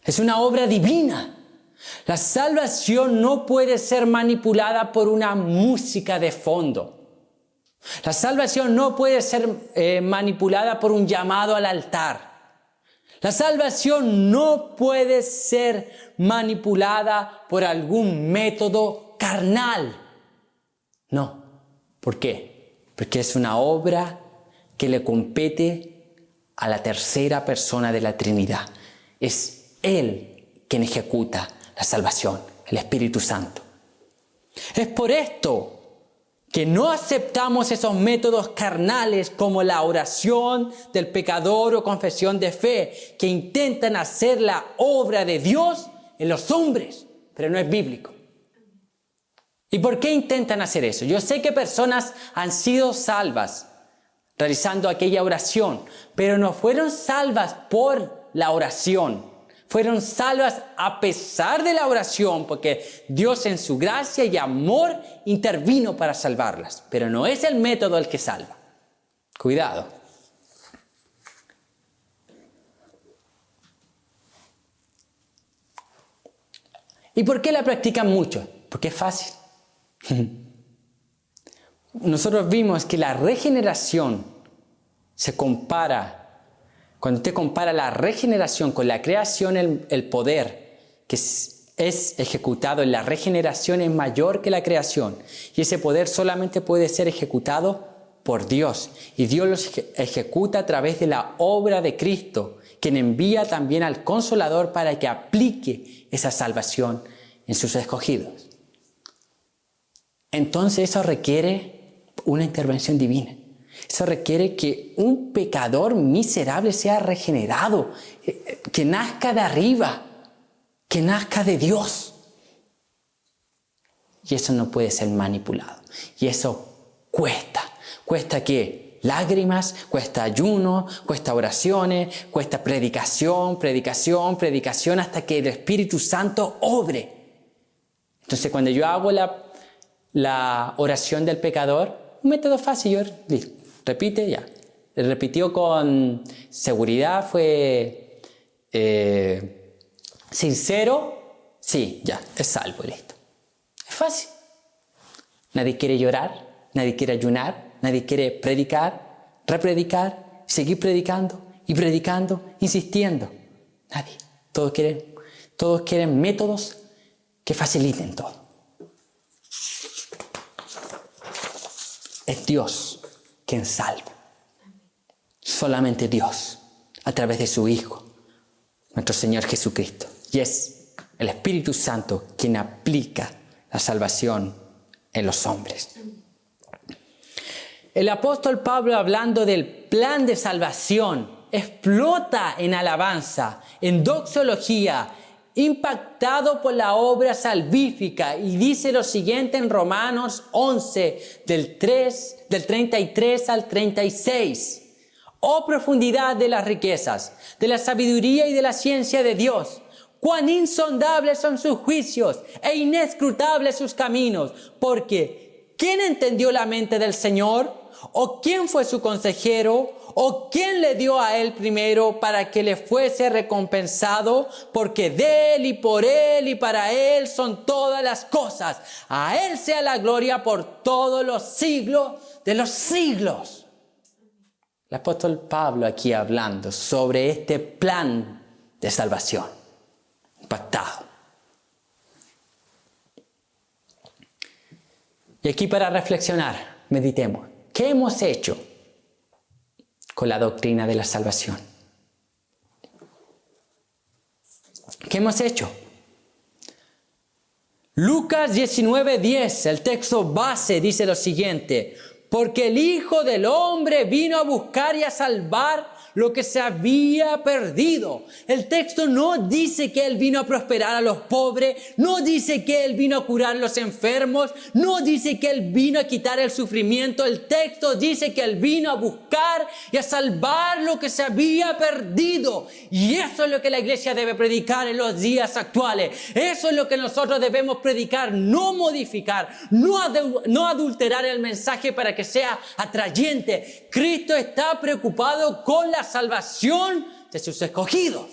Es una obra divina. La salvación no puede ser manipulada por una música de fondo. La salvación no puede ser manipulada por un llamado al altar. La salvación no puede ser manipulada por algún método carnal. No. ¿Por qué? Porque es una obra que le compete a la tercera persona de la Trinidad. Es Él quien ejecuta la salvación, el Espíritu Santo. Es por esto que no aceptamos esos métodos carnales como la oración del pecador o confesión de fe, que intentan hacer la obra de Dios en los hombres, pero no es bíblico. ¿Y por qué intentan hacer eso? Yo sé que personas han sido salvas realizando aquella oración, pero no fueron salvas por la oración. Fueron salvas a pesar de la oración, porque Dios en su gracia y amor intervino para salvarlas. Pero no es el método el que salva. Cuidado. ¿Y por qué la practican mucho? Porque es fácil. Nosotros vimos que la regeneración se compara, cuando usted compara la regeneración con la creación, el poder que es ejecutado en la regeneración es mayor que la creación. Y ese poder solamente puede ser ejecutado por Dios. Y Dios lo ejecuta a través de la obra de Cristo, quien envía también al Consolador para que aplique esa salvación en sus escogidos. Entonces eso requiere una intervención divina. Eso requiere que un pecador miserable sea regenerado, que nazca de arriba, que nazca de Dios. Y eso no puede ser manipulado. Y eso cuesta. ¿Cuesta qué? Lágrimas, cuesta ayuno, cuesta oraciones, cuesta predicación, hasta que el Espíritu Santo obre. Entonces cuando yo hago la oración del pecador, un método fácil, yo repite ya. Repitió con seguridad, fue sincero, sí, ya, es salvo, listo. Es fácil. Nadie quiere llorar, nadie quiere ayunar, nadie quiere predicar, repredicar, seguir predicando y predicando, insistiendo. Nadie. Todos quieren métodos que faciliten todo. Es Dios quien salva. Solamente Dios, a través de su Hijo, nuestro Señor Jesucristo. Y es el Espíritu Santo quien aplica la salvación en los hombres. El apóstol Pablo, hablando del plan de salvación, explota en alabanza, en doxología, impactado por la obra salvífica, y dice lo siguiente en Romanos 11, del 33 al 36. Oh profundidad de las riquezas, de la sabiduría y de la ciencia de Dios. Cuán insondables son sus juicios e inescrutables sus caminos. Porque ¿quién entendió la mente del Señor? ¿O quién fue su consejero? ¿O quién le dio a él primero para que le fuese recompensado? Porque de él y por él y para él son todas las cosas. A él sea la gloria por todos los siglos de los siglos. El apóstol Pablo aquí hablando sobre este plan de salvación impactado. Y aquí para reflexionar, meditemos. ¿Qué hemos hecho con la doctrina de la salvación? ¿Qué hemos hecho? Lucas 19:10, el texto base, dice lo siguiente: porque el Hijo del Hombre vino a buscar y a salvar lo que se había perdido. El texto no dice que Él vino a prosperar a los pobres, no dice que Él vino a curar a los enfermos, no dice que Él vino a quitar el sufrimiento. El texto dice que Él vino a buscar y a salvar lo que se había perdido. Y eso es lo que la iglesia debe predicar en los días actuales. Eso es lo que nosotros debemos predicar, no modificar, no adulterar el mensaje para que sea atrayente. Cristo está preocupado con la salvación de sus escogidos.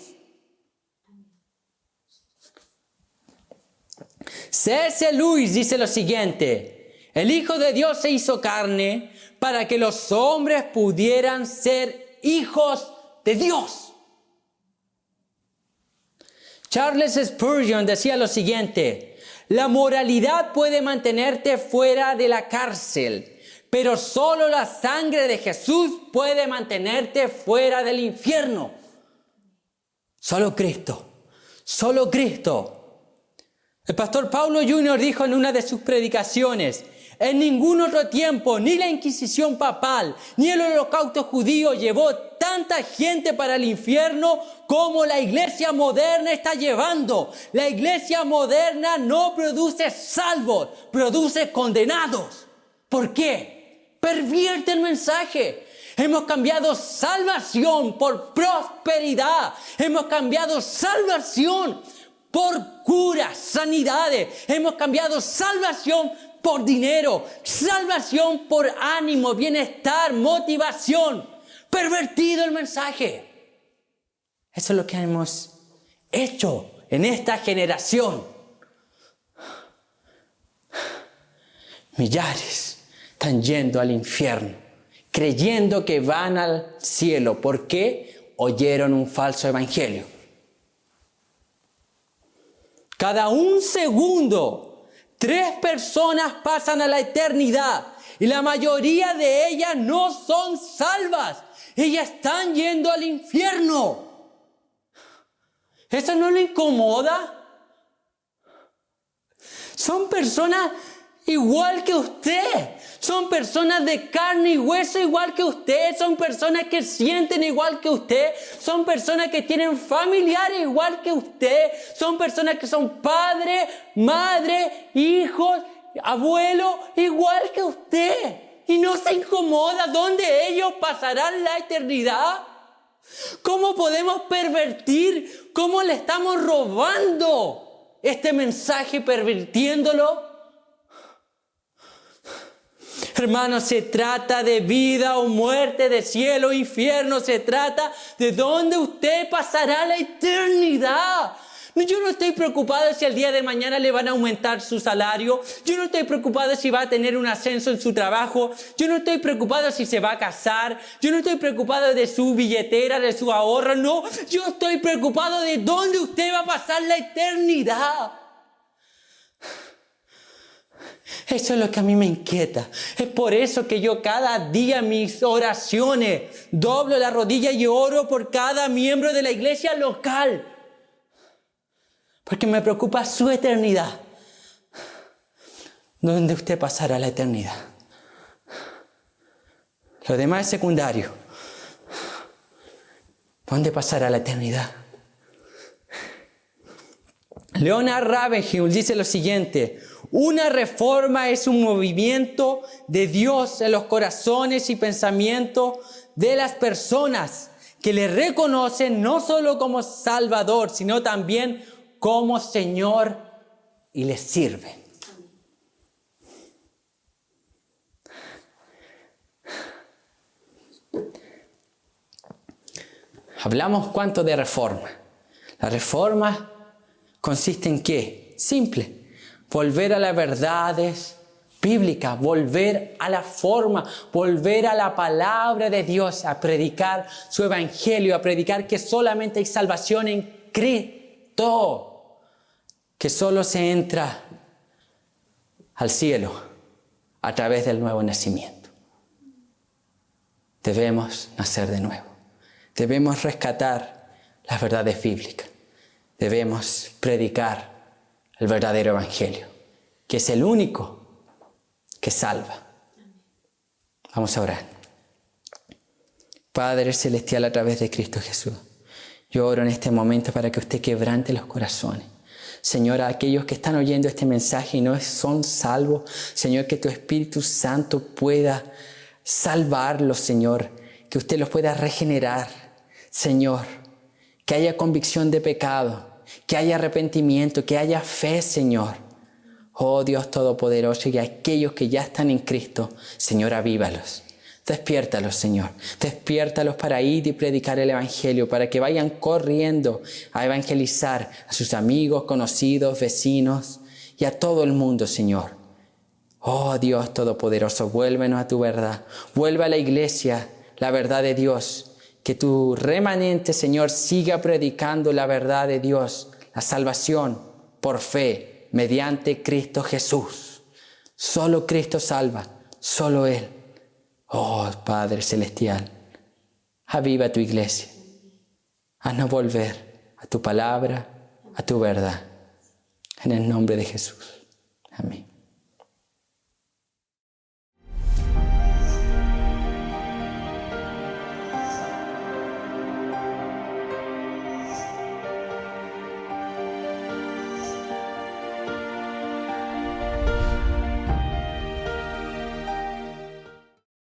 C.S. Lewis dice lo siguiente: el Hijo de Dios se hizo carne para que los hombres pudieran ser hijos de Dios. Charles Spurgeon decía lo siguiente: la moralidad puede mantenerte fuera de la cárcel, pero solo la sangre de Jesús puede mantenerte fuera del infierno. Solo Cristo. Solo Cristo. El pastor Paulo Jr. dijo en una de sus predicaciones: en ningún otro tiempo, ni la Inquisición papal, ni el Holocausto judío llevó tanta gente para el infierno como la iglesia moderna está llevando. La iglesia moderna no produce salvos, produce condenados. ¿Por qué? Pervierte el mensaje. Hemos cambiado salvación por prosperidad. Hemos cambiado salvación por curas, sanidades. Hemos cambiado salvación por dinero, salvación por ánimo, bienestar, motivación. Pervertido el mensaje. Eso es lo que hemos hecho en esta generación. Millares están yendo al infierno, creyendo que van al cielo. ¿Por qué? Oyeron un falso evangelio. Cada un segundo, 3 personas pasan a la eternidad y la mayoría de ellas no son salvas. Ellas están yendo al infierno. ¿Eso no le incomoda? Son personas igual que usted. Son personas de carne y hueso igual que usted. Son personas que sienten igual que usted. Son personas que tienen familiares igual que usted. Son personas que son padres, madres, hijos, abuelos igual que usted. Y no se incomoda dónde ellos pasarán la eternidad. ¿Cómo podemos pervertir? ¿Cómo le estamos robando este mensaje, pervirtiéndolo? Hermanos, se trata de vida o muerte, de cielo o infierno. Se trata de dónde usted pasará la eternidad. Yo no estoy preocupado si el día de mañana le van a aumentar su salario. Yo no estoy preocupado si va a tener un ascenso en su trabajo. Yo no estoy preocupado si se va a casar. Yo no estoy preocupado de su billetera, de su ahorro. No, yo estoy preocupado de dónde usted va a pasar la eternidad. Eso es lo que a mí me inquieta. Es por eso que yo cada día en mis oraciones doblo la rodilla y oro por cada miembro de la iglesia local. Porque me preocupa su eternidad. ¿Dónde usted pasará la eternidad? Lo demás es secundario. ¿Dónde pasará la eternidad? Leonard Ravenhill dice lo siguiente: una reforma es un movimiento de Dios en los corazones y pensamientos de las personas que le reconocen no solo como Salvador, sino también como Señor y le sirven. Hablamos cuánto de reforma. La reforma consiste en ¿qué? Simple. Volver a las verdades bíblicas, volver a la forma, volver a la palabra de Dios, a predicar su evangelio, a predicar que solamente hay salvación en Cristo, que solo se entra al cielo a través del nuevo nacimiento. Debemos nacer de nuevo. Debemos rescatar las verdades bíblicas. Debemos predicar el verdadero evangelio, que es el único que salva. Vamos a orar. Padre celestial, a través de Cristo Jesús, yo oro en este momento para que usted quebrante los corazones. Señor, a aquellos que están oyendo este mensaje y no son salvos, Señor, que tu Espíritu Santo pueda salvarlos, Señor, que usted los pueda regenerar, Señor, que haya convicción de pecado, que haya arrepentimiento, que haya fe, Señor. Oh Dios Todopoderoso, y a aquellos que ya están en Cristo, Señor, avívalos. Despiértalos, Señor. Despiértalos para ir y predicar el evangelio, para que vayan corriendo a evangelizar a sus amigos, conocidos, vecinos y a todo el mundo, Señor. Oh Dios Todopoderoso, vuélvenos a tu verdad. Vuelve a la iglesia la verdad de Dios. Que tu remanente, Señor, siga predicando la verdad de Dios, la salvación por fe, mediante Cristo Jesús. Solo Cristo salva, solo Él. Oh, Padre Celestial, aviva tu iglesia. Haznos volver a tu palabra, a tu verdad. En el nombre de Jesús. Amén.